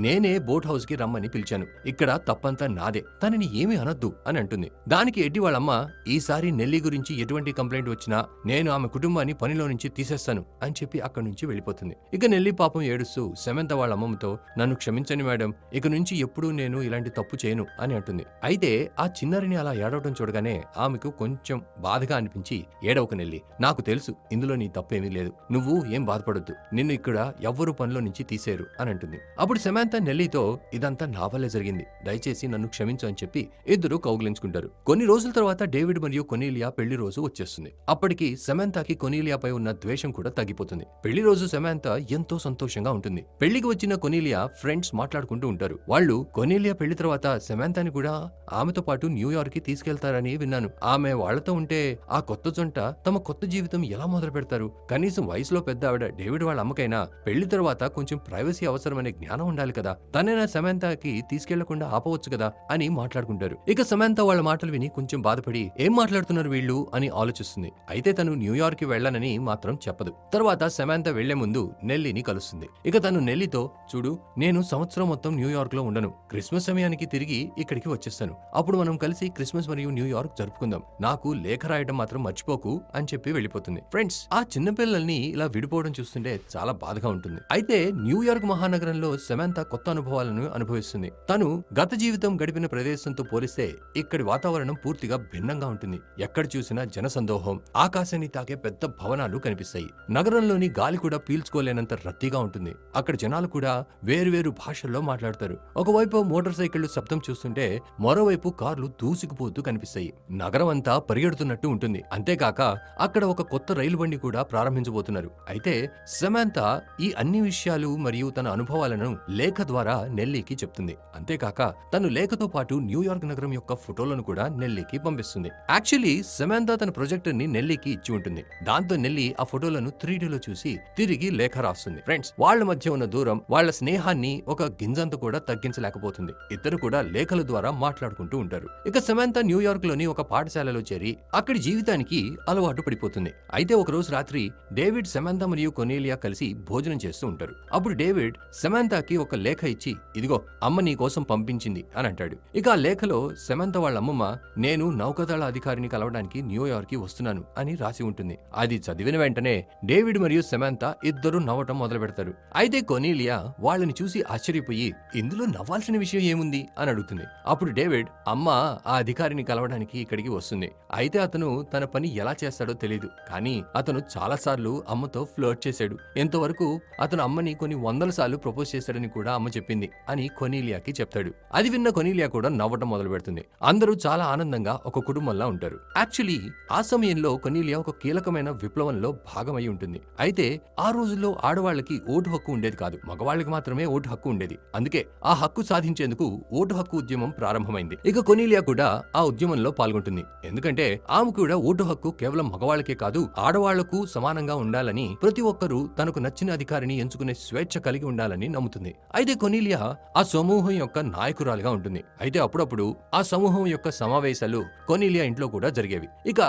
నేనే బోట్ హౌస్ కి రమ్మని పిలిచాను, ఇక్కడ తప్పంతా నాదే, తనని ఏమీ అనొద్దు అని అంటుంది. దానికి ఎడ్డీ వాళ్ళమ్మ, ఈసారి నెల్లి గురించి ఎటువంటి కంప్లైంట్ వచ్చినా నేను ఆమె కుటుంబాన్ని పనిలో నుంచి తీసేస్తాను అని చెప్పి అక్కడి నుంచి వెళ్ళిపోతుంది. ఇక నెల్లి పాపం పాపం ఏడుస్తూ సమంత వాళ్ళ అమ్మమ్మతో నన్ను క్షమించండి మేడం, ఇక నుంచి ఎప్పుడూ నేను ఇలాంటి తప్పు చేయను అని అంటుంది. అయితే ఆ చిన్నారిని అలా ఏడవటం చూడగానే ఆమెకు కొంచెం బాధగా అనిపించి, ఏడవకు నెల్లి, నాకు తెలుసు ఇందులో నీ తప్పేమీ లేదు, నువ్వు ఏం బాధపడొద్దు, నిన్ను ఇక్కడ ఎవ్వరూ పనిలో నుంచి తీసేరు అని అంటుంది. అప్పుడు సమంత నెల్లీతో ఇదంతా నా వల్లే జరిగింది, దయచేసి నన్ను క్షమించు అని చెప్పి ఇద్దరు కౌగిలించుకుంటారు. కొన్ని రోజుల తర్వాత డేవిడ్ మరియు కొనీలియా పెళ్లి రోజు వచ్చేస్తుంది. అప్పటికి సమంతకి కొనీలియాపై ఉన్న ద్వేషం కూడా తగ్గిపోతుంది. పెళ్లి రోజు సమంత ఎంతో సంతోషంగా ఉంటుంది. పెళ్లికి వచ్చిన కొనీలియా ఫ్రెండ్స్ మాట్లాడుకుంటూ ఉంటారు. వాళ్ళు కొనీలియా పెళ్లి తర్వాత సమంతని కూడా ఆమెతో పాటు న్యూయార్క్ కి తీసుకెళ్తారని విన్నాను. ఆమె వాళ్లతో ఉంటే ఆ కొత్త జంట తమ కొత్త జీవితం ఎలా మొదలు పెడతారు? కనీసం వయసులో పెద్ద ఆవిడ డేవిడ్ వాళ్ళ అమ్మకైనా పెళ్లి తర్వాత కొంచెం ప్రైవసీ అవసరమనే జ్ఞానం ఉండాలి కదా, తనైనా సమంతకి తీసుకెళ్లకుండా ఆపవచ్చు కదా అని మాట్లాడుకుంటారు. ఇక సమంత వాళ్ళ మాటలు విని కొంచెం బాధపడి ఏం మాట్లాడుతున్నారు వీళ్ళు అని ఆలోచిస్తుంది. అయితే తను న్యూయార్క్ కి వెళ్ళనని మాత్రం చెప్పదు. తర్వాత సమంత వెళ్లే ముందు నెల్లీని కలుస్తుంది. ఇక తను నెల్లీతో, చూడు, నేను సంవత్సరం మొత్తం న్యూయార్క్ లో ఉండను, క్రిస్మస్ సమయానికి తిరిగి ఇక్కడికి వచ్చేస్తాను, అప్పుడు మనం కలిసి క్రిస్మస్ మరియు న్యూయార్క్ జరుపుకుందాం, నాకు లేఖ రాయడం మాత్రం మర్చిపోకు అని చెప్పి వెళ్ళిపోతుంది. ఫ్రెండ్స్, ఆ చిన్నపిల్లల్ని ఇలా విడిపోవడం చూస్తుంటే చాలా బాధగా ఉంటుంది. అయితే న్యూయార్క్ మహానగరంలో సమంత కొత్త అనుభవాలను అనుభవిస్తుంది. తను గత జీవితం గడిపిన ప్రదేశంతో పోలిస్తే ఇక్కడి వాతావరణం పూర్తిగా భిన్నంగా ఉంటుంది. ఎక్కడ చూసినా జనసందోహం, ఆకాశాన్ని తాకే పెద్ద భవనాలు కనిపిస్తాయి. నగరంలోని గాలి కూడా పీల్చుకోలేనంత రద్దీగా ఉంటుంది. అక్కడ జనాలు కూడా వేరువేరు భాషల్లో మాట్లాడతారు. ఒకవైపు మోటార్ సైకిళ్లు శబ్దం చూస్తుంటే మరోవైపు కార్లు దూసుకుపోతూ కనిపిస్తాయి. నగరం అంతా పరిగెడుతున్నట్టు ఉంటుంది. అంతేకాక అక్కడ ఒక కొత్త రైలు బండి కూడా ప్రారంభించబోతున్నారు. అయితే సమంత ఈ అన్ని విషయాలు మరియు తన అనుభవాలను లేఖ ద్వారా నెల్లీకి చెప్తుంది. అంతేకాక తను లేఖతో పాటు న్యూయార్క్ నగరం యొక్క ఫోటోలను కూడా నెల్లీకి పంపిస్తుంది. యాక్చువల్లీ సమంత తన ప్రొజెక్టర్ ని నెల్లీకి ఇచ్చి ఉంటుంది. దాంతో నెల్లీ ఆ ఫోటోలను 3Dలో చూసి తిరిగి లేఖ రాస్తుంది. ఫ్రెండ్స్, వాళ్ళ మధ్య ఉన్న దూరం వాళ్ళ స్నేహాన్ని ఒక గింజంత కూడా తగ్గించలేకపోతుంది. ఇద్దరు కూడా లేఖల ద్వారా మాట్లాడుకుంటూ ఉంటారు. ఇక సమంత న్యూయార్క్ లోని ఒక పాఠశాలలో చేరి అక్కడి జీవితానికి అలవాటు పడిపోతుంది. అయితే ఒక రోజు రాత్రి డేవిడ్, సమంత మరియు కొనీలియా కలిసి భోజనం చేస్తూ ఉంటారు. అప్పుడు డేవిడ్ సమంతకి ఒక లేఖ ఇచ్చి, ఇదిగో అమ్మ నీ కోసం పంపించింది అని అంటాడు. ఇక ఆ లేఖలో సమంత వాళ్ళ అమ్మమ్మ, నేను నౌకాదళ అధికారిని కలవడానికి న్యూయార్క్ కి వస్తున్నాను అని రాసి ఉంటుంది. అది చదివిన వెంటనే డేవిడ్ మరియు సమంత ఇద్దరు నవ్వటం మొదలు పెడతారు. అయితే కొనీలియా వాళ్ళని చూసి ఆశ్చర్యపోయి, ఇందులో నవ్వాల్సిన విషయం ఏముంది అని అడుగుతుంది. అప్పుడు డేవిడ్, అమ్మ ఆ అధికారిని కలవడానికి ఇక్కడికి వస్తుంది. అయితే అతను తన పని ఎలా చేస్తాడో తెలియదు, కానీ అతను చాలా సార్లు అమ్మతో ఫ్లర్ట్ చేశాడు. ఎంతవరకు అతను అమ్మని కొన్ని 100 సార్లు ప్రపోజ్ చేశాడని కూడా అమ్మ చెప్పింది అని కొనీలియాకి చెప్తాడు. అది విన్న కొనీలియా కూడా నవ్వటం మొదలు పెడుతుంది. అందరూ చాలా ఆనందంగా ఒక కుటుంబంలా ఉంటారు. యాక్చువల్లీ ఆ సమయంలో కొనీలియా ఒక కీలకమైన విప్లవంలో భాగమై ఉంటుంది. అయితే ఆ రోజుల్లో ఆడవాళ్లకి ఓటు హక్కు ఉండేది కాదు, మగవాళ్ళకి మాత్రమే ఓటు హక్కు ఉండేది. అందుకే ఆ హక్కు సాధించేందుకు ఓటు హక్కు ఉద్యమం ప్రారంభమైంది. ఇక కొనీలియా కూడా ఆ ఉద్యమంలో పాల్గొంటుంది. ఎందుకంటే ఆమె కూడా ఓటు హక్కు కేవలం మగవాళ్ళకే కాదు, ఆడవాళ్లకు సమానంగా ఉండాలని, ప్రతి ఒక్కరూ తనకు నచ్చిన అధికారిని ఎంచుకునే స్వేచ్ఛ కలిగి ఉండాలని నమ్ముతుంది. అయితే కొనీలియా ఆ సమూహం యొక్క నాయకురాలుగా ఉంటుంది. అయితే అప్పుడప్పుడు ఆ సమూహం యొక్క సమావేశాలు కొనీలియా ఇంట్లో కూడా జరిగేవి. ఇక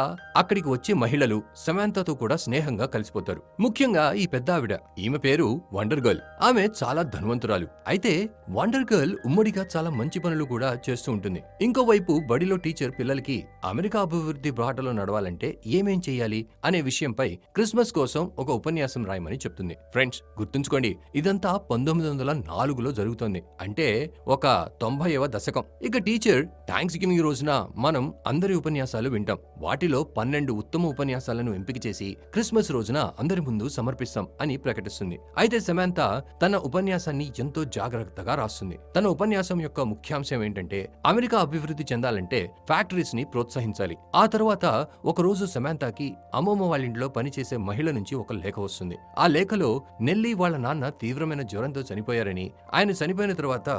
అక్కడికి వచ్చే మహిళలు సమంతతో కూడా స్నేహంగా కలిసిపోతారు. ముఖ్యంగా ఈ పెద్ద ఆవిడ, ఈమె పేరు వండర్ గర్ల్. ఆమె చాలా ధనవంతురాలు. అయితే వండర్ గర్ల్ ఉమ్మడిగా చాలా మంచి పనులు కూడా చేస్తూ ఉంటుంది. ఇంకోవైపు బడిలో టీచర్ పిల్లలకి అమెరికా అభివృద్ధి బాటలో నడవాలంటే ఏమేం చేయాలి అనే విషయంపై క్రిస్మస్ కోసం ఒక ఉపన్యాసం రాయమని చెప్తుంది. ఫ్రెండ్స్, గుర్తుంచుకోండి, ఇదంతా 1904లో జరుగుతోంది. అంటే ఒక 90వ దశకం. ఇక టీచర్ థ్యాంక్స్ గివింగ్ రోజున మనం అందరి ఉపన్యాసాలు వింటాం. వాటిలో 12 ఉత్తమ ఉపన్యాసాలను ఎంపిక చేసి క్రిస్మస్ రోజున అందరి ముందు సమర్పిస్తాం అని ప్రకటిస్తుంది. అయితే సమంత తన ఉపన్యాసాన్ని ఎంతో జాగ్రత్తగా రాస్తుంది. తన ఉపన్యాసం యొక్క ముఖ్యాంశం ఏంటంటే, అమెరికా అభివృద్ధి చెందాలంటే ఫ్యాక్టరీస్ ని ప్రోత్సహించాలి. ఆ తర్వాత ఒక రోజు సమంతకి అమ్మమ్మ వాళ్ళ ఇంట్లో పనిచేసే మహిళ నుంచి ఒక లేఖ వస్తుంది. ఆ లేఖలో నెల్లీ వాళ్ళ నాన్న తీవ్రమైన జ్వరంతో చనిపోయారని, ఆయన చనిపోయిన తర్వాత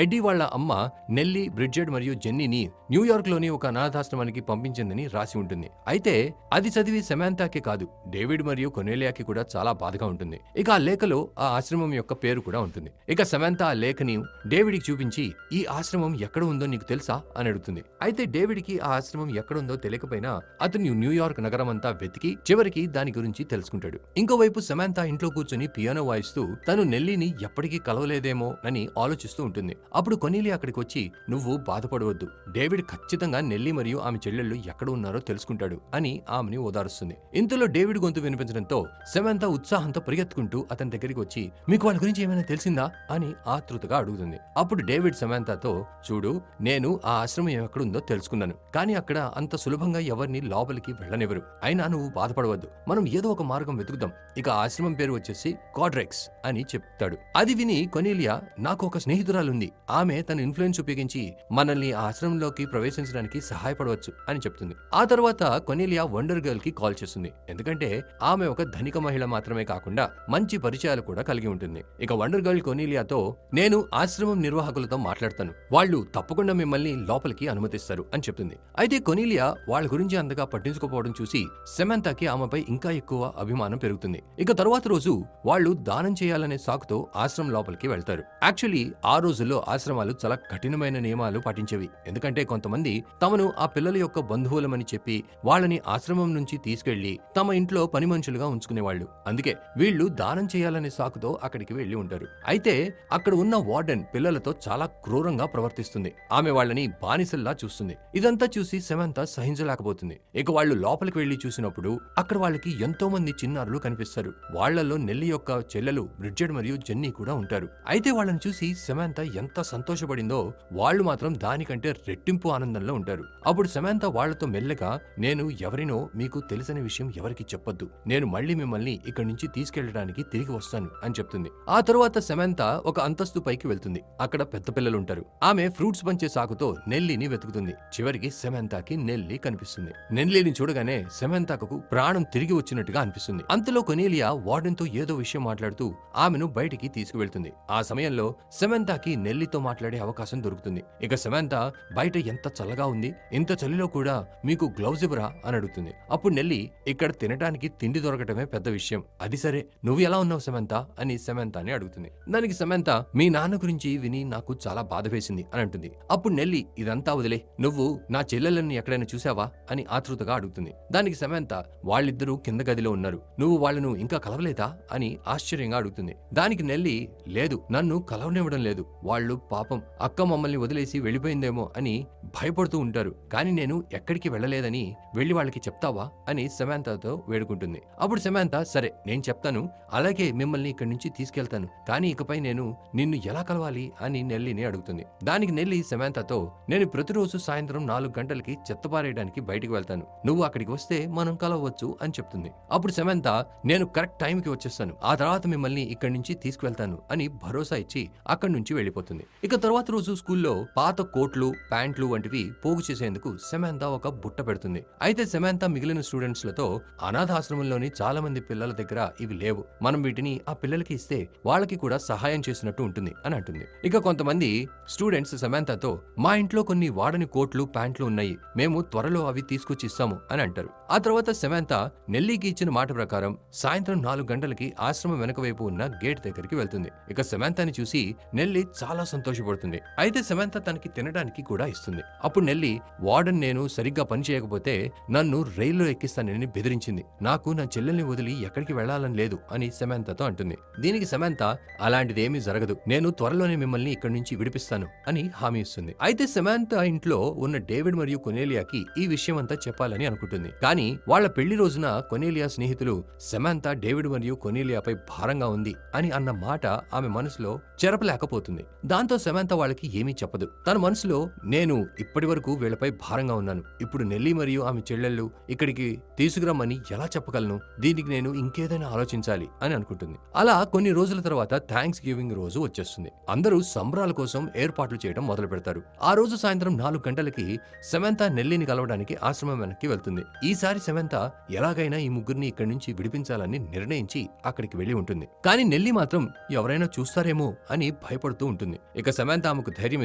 ఎడ్డీ వాళ్ళ అమ్మ నెల్లీ, బ్రిడ్జెట్ మరియు జెన్నీని న్యూయార్క్ లోని ఒక అనాథాశ్రమానికి పంపించిందని రాసి ఉంటుంది. అయితే అది చదివి సమంతకే కాదు, డేవిడ్ మరియు కొనీలియాకి కూడా చాలా బాధగా ఉంటుంది. ఇక ఆ లేఖలో ఆ ఆశ్రమం యొక్క పేరు కూడా ఉంటుంది. ఇక సమంత ఆ లేఖని డేవిడ్కి చూపించి, ఈ ఆశ్రమం ఎక్కడ ఉందో నీకు తెలుసా అని అడుగుతుంది. అయితే డేవిడ్కి ఆ ఆశ్రమం ఎక్కడుందో తెలియకపోయినా అతను న్యూయార్క్ నగరం అంతా వెతికి చివరికి దాని గురించి తెలుసుకుంటాడు. ఇంకోవైపు సమంత ఇంట్లో కూర్చొని పియానో వాయిస్తూ తను నెల్లీని ఎప్పటికీ కలవలేదేమో అని ఆలోచిస్తూ ఉంటుంది. అప్పుడు కొనీలియా అక్కడికి వచ్చి, నువ్వు బాధపడవద్దు, డేవిడ్ ఖచ్చితంగా నెల్లీ మరియు ఆమె చెల్లెళ్ళు ఎక్కడ ఉన్నారో తెలుసుకుంటాడు అని ఆమెని ఓదారుస్తుంది. ఇంతలో డేవిడ్ గొంతు వినిపించడంతో సమంత ఉత్సాహంతో పరిగెత్తుకుంటూ అతని దగ్గరికి వచ్చి మీకు వాళ్ళ గురించి ఏమైనా తెలిసిందా అని ఆతృతగా అడుగుతుంది. అప్పుడు డేవిడ్ సమాంతాతో, చూడు, నేను ఆ ఆశ్రమం ఎక్కడుందో తెలుసుకున్నాను, కానీ అక్కడ అంత సులభంగా ఎవరిని లోపలికి వెళ్ళనివ్వరు. అయినా నువ్వు బాధపడవద్దు, మనం ఏదో ఒక మార్గం వెతుకుదాం. ఇక ఆశ్రమం పేరు వచ్చేసి కాడ్రెక్స్ అని చెప్తాడు. అది విని కొనీలియా, నాకు ఒక స్నేహితురాలుంది, ఆమె తన ఇన్ఫ్లుయెన్స్ ఉపయోగించి మనల్ని ఆ ఆశ్రమంలోకి ప్రవేశించడానికి సహాయపడవచ్చు అని చెప్తుంది. ఆ తర్వాత కొనీలియా వండర్ గర్ల్ కి కాల్ చేస్తుంది, ఎందుకంటే ఆమె ఒక ధనిక మహిళ మాత్రమే కాకుండా మంచి పరిచయాలు కూడా కలిగి ఉంటుంది. ఇక వండర్ గర్ల్ కొనీలియాతో, నేను ఆశ్రమం నిర్వాహకులతో మాట్లాడతాను, వాళ్ళు తప్పకుండా మిమ్మల్ని లోపలికి అనుమతిస్తారు అని చెప్తుంది. అయితే కొనీలియా వాళ్ళ గురించి అంతగా పట్టించుకోపోవడం చూసి సమంతాకి ఆమెపై ఇంకా ఎక్కువ అభిమానం పెరుగుతుంది. ఇక తరువాత రోజు వాళ్ళు దానం చేయాలనే సాకుతో ఆశ్రమం లోపలికి వెళ్తారు. యాక్చువల్లీ ఆ రోజుల్లో ఆశ్రమాలు చాలా కఠినమైన నియమాలు పాటించేవి, ఎందుకంటే కొంతమంది తమను ఆ పిల్లల యొక్క బంధువులమని చెప్పి వాళ్ళని ఆశ్రమం నుంచి తీసుకెళ్లి తమ ఇంట్లో పని మనుషులుగా ఉంచుకునేవాళ్లు. అందుకే వీళ్ళు దానం చేయాలనే సాకుతో అక్కడికి వెళ్లి ఉంటారు. అయితే అక్కడ ఉన్న వార్డెన్ పిల్లలతో చాలా క్రూరంగా ప్రవర్తిస్తుంది. ఆమె వాళ్ళని బానిసల్లా చూస్తుంది. ఇదంతా చూసి సమంత సహించలేకపోతుంది. ఇక వాళ్ళు లోపలికి వెళ్లి చూసినప్పుడు అక్కడ వాళ్ళకి ఎంతో మంది చిన్నారులు కనిపిస్తారు. వాళ్లలో నెల్లి యొక్క చెల్లెలు బ్రిడ్జెట్ మరియు జెన్నీ కూడా ఉంటారు. అయితే వాళ్ళని చూసి సమంత ఎంత సంతోషపడిందో వాళ్ళు మాత్రం దానికంటే రెట్టింపు ఆనందంలో ఉంటారు. అప్పుడు సమంత వాళ్లతో మెల్లగా, నేను ఎవరినో మీకు తెలిసిన విషయం ఎవరికి చెప్పొద్దు, నేను మళ్ళీ మిమ్మల్ని ఇక్కడి నుంచి తీసుకెళ్లడానికి తిరిగి వస్తాను అని చెప్తుంది. ఆ తరువాత సమంత ఒక అంతస్తు పైకి వెళ్తుంది. అక్కడ పెద్ద పిల్లలుంటారు. ఆమె ఫ్రూట్స్ పంచే సాకుతో నెల్లిని వెతుకుతుంది. చివరికి సమంతకి నెల్లి కనిపిస్తుంది. నెల్లిని చూడగానే సమంతకు ప్రాణం తిరిగి వచ్చినట్టుగా అనిపిస్తుంది. అంతలో కొనీలియా వార్డెన్ తో ఏదో విషయం మాట్లాడుతూ ఆమెను బయటికి తీసుకువెళ్తుంది. ఆ సమయంలో సమంతకి నెల్లితో మాట్లాడే అవకాశం దొరుకుతుంది. ఇక సమంత, బయట ఎంత చల్లగా ఉంది, ఇంత చలిలో కూడా మీకు గ్లౌజ్ ఇవ్వరా అని అడుగుతుంది. అప్పుడు నెల్లి, ఇక్కడ తినడానికి తిండి దొరకటమే పెద్ద విషయం, అది సరే నువ్వు ఎలా ఉన్నావు సమంత అని సమంతని అడుగుతుంది. దానికి సమంత, మీ నాన్న గురించి విని నాకు చాలా బాధ వేసింది అని అంటుంది. అప్పుడు నెల్లి, ఇదంతా వదిలే, నువ్వు నా చెల్లెలను ఎక్కడైనా చూసావా అని ఆతృతగా అడుగుతుంది. దానికి సమంత, వాళ్ళిద్దరూ కింద గదిలో ఉన్నారు, నువ్వు వాళ్ళను ఇంకా కలవలేదా అని ఆశ్చర్యంగా అడుగుతుంది. దానికి నెల్లి, లేదు, నన్ను కలవనివ్వడం లేదు, వాళ్ళు పాపం అక్క మమ్మల్ని వదిలేసి వెళ్ళిపోయిందేమో అని భయపడుతూ ఉంటారు, కానీ నేను ఎక్కడికి వెళ్ళలేదని వెళ్ళి వాళ్ళకి చెప్తావా అని సమంతతో వేడుకుంటుంది. అప్పుడు సమంత, సరే నేను చెప్తాను, అలాగే మిమ్మల్ని ఇక్కడి నుంచి తీసుకెళ్తాను, కానీ ఇకపై నేను నిన్ను ఎలా కలవాలి అని నెల్లిని అడుగుతుంది. దానికి నెల్లి సమంతతో, నేను ప్రతిరోజు సాయంత్రం 4 గంటలకి చెత్తపారేయడానికి బయటికి వెళ్తాను, నువ్వు అక్కడికి వస్తే మనం కలవచ్చు అని చెప్తుంది. అప్పుడు సమంత, నేను కరెక్ట్ టైంకి వచ్చేస్తాను, ఆ తర్వాత మిమ్మల్ని ఇక్కడి నుంచి తీసుకువెళ్తాను అని భరోసా ఇచ్చి అక్కడి నుంచి వెళ్లిపోతుంది. ఇక తర్వాత రోజు స్కూల్లో పాత కోట్లు, ప్యాంట్లు వంటివి పోగు చేసేందుకు సమంత ఒక బుట్ట పెడుతుంది. అయితే సమంత మిగిలిన స్టూడెంట్స్ లతో, అనాథాశ్రమంలోని చాలా మంది పిల్లల దగ్గర ఇవి లేవు, మనం వీటిని ఆ పిల్లలకి ఇస్తే వాళ్ళకి కూడా సహాయం చేసినట్టు ఉంటుంది అని అంటుంది. ఇక కొంతమంది స్టూడెంట్స్ సమంతతో, మా ఇంట్లో కొన్ని వాడని కోట్లు, ప్యాంట్లు ఉన్నాయి, మేము త్వరలో అవి తీసుకొచ్చి ఇస్తాము అని అంటారు. ఆ తర్వాత సమంత నెల్లికి ఇచ్చిన మాట ప్రకారం సాయంత్రం 4 గంటలకి ఆశ్రమం వెనక వైపు ఉన్న గేట్ దగ్గరికి వెళ్తుంది. ఇక సమంతని చూసి నెల్లి చాలా సంతోషపడుతుంది. అయితే సమంత తనకి తినడానికి కూడా ఇస్తుంది. అప్పుడు నెల్లి, వార్డెన్ నేను సరిగ్గా పని చేయకపోతే నన్ను రైల్లో ఎక్కిస్తానని బెదిరించింది, నాకు నా చెల్లెల్ని వదిలి ఎక్కడికి వెళ్లాలని లేదు అని సమంతతో అంటుంది. దీనికి సమంత, అలాంటిదేమీ జరగదు, నేను త్వరలోనే మిమ్మల్ని ఇక్కడి నుంచి విడిపిస్తాను అని హామీ ఇస్తుంది. అయితే సమంత ఇంట్లో ఉన్న డేవిడ్ మరియు కొనేలియాకి ఈ విషయం అంతా చెప్పాలని అనుకుంటుంది. కానీ వాళ్ళ పెళ్లి రోజున కొనేలియా స్నేహితులు సమంత డేవిడ్ మరియు కొనేలియాపై భారంగా ఉంది అని అన్న మాట ఆమె మనసులో చెరపలేకపోతుంది. దాంతో సమంత వాళ్ళకి ఏమీ చెప్పదు. తన మనసులో, నేను ఇప్పటి వరకు వీళ్లపై భారంగా ఉన్నాను, ఇప్పుడు నెల్లి మరియు ఆమె చెల్లెళ్ళు ఇక్కడికి తీసుకురమ్మని ఎలా చెప్పగలను, దీనికి నేను ఇంకేదైనా ఆలోచించాలి అని అనుకుంటుంది. అలా కొన్ని రోజుల తర్వాత థ్యాంక్స్ గివింగ్ రోజు వచ్చేస్తుంది. అందరూ సంబరాల కోసం ఏర్పాట్లు చేయడం మొదలు పెడతారు. ఆ రోజు సాయంత్రం 4 గంటలకి సమంత నెల్లిని కలవడానికి ఆశ్రమం వెనక్కి వెళ్తుంది. ఈసారి సమంత ఎలాగైనా ఈ ముగ్గురిని ఇక్కడి నుంచి విడిపించాలని నిర్ణయించి అక్కడికి వెళ్లి ఉంటుంది. కానీ నెల్లి మాత్రం ఎవరైనా చూస్తారేమో అని భయపడుతూ ఉంటుంది. ఇక సమంత ఆమెకు ధైర్యం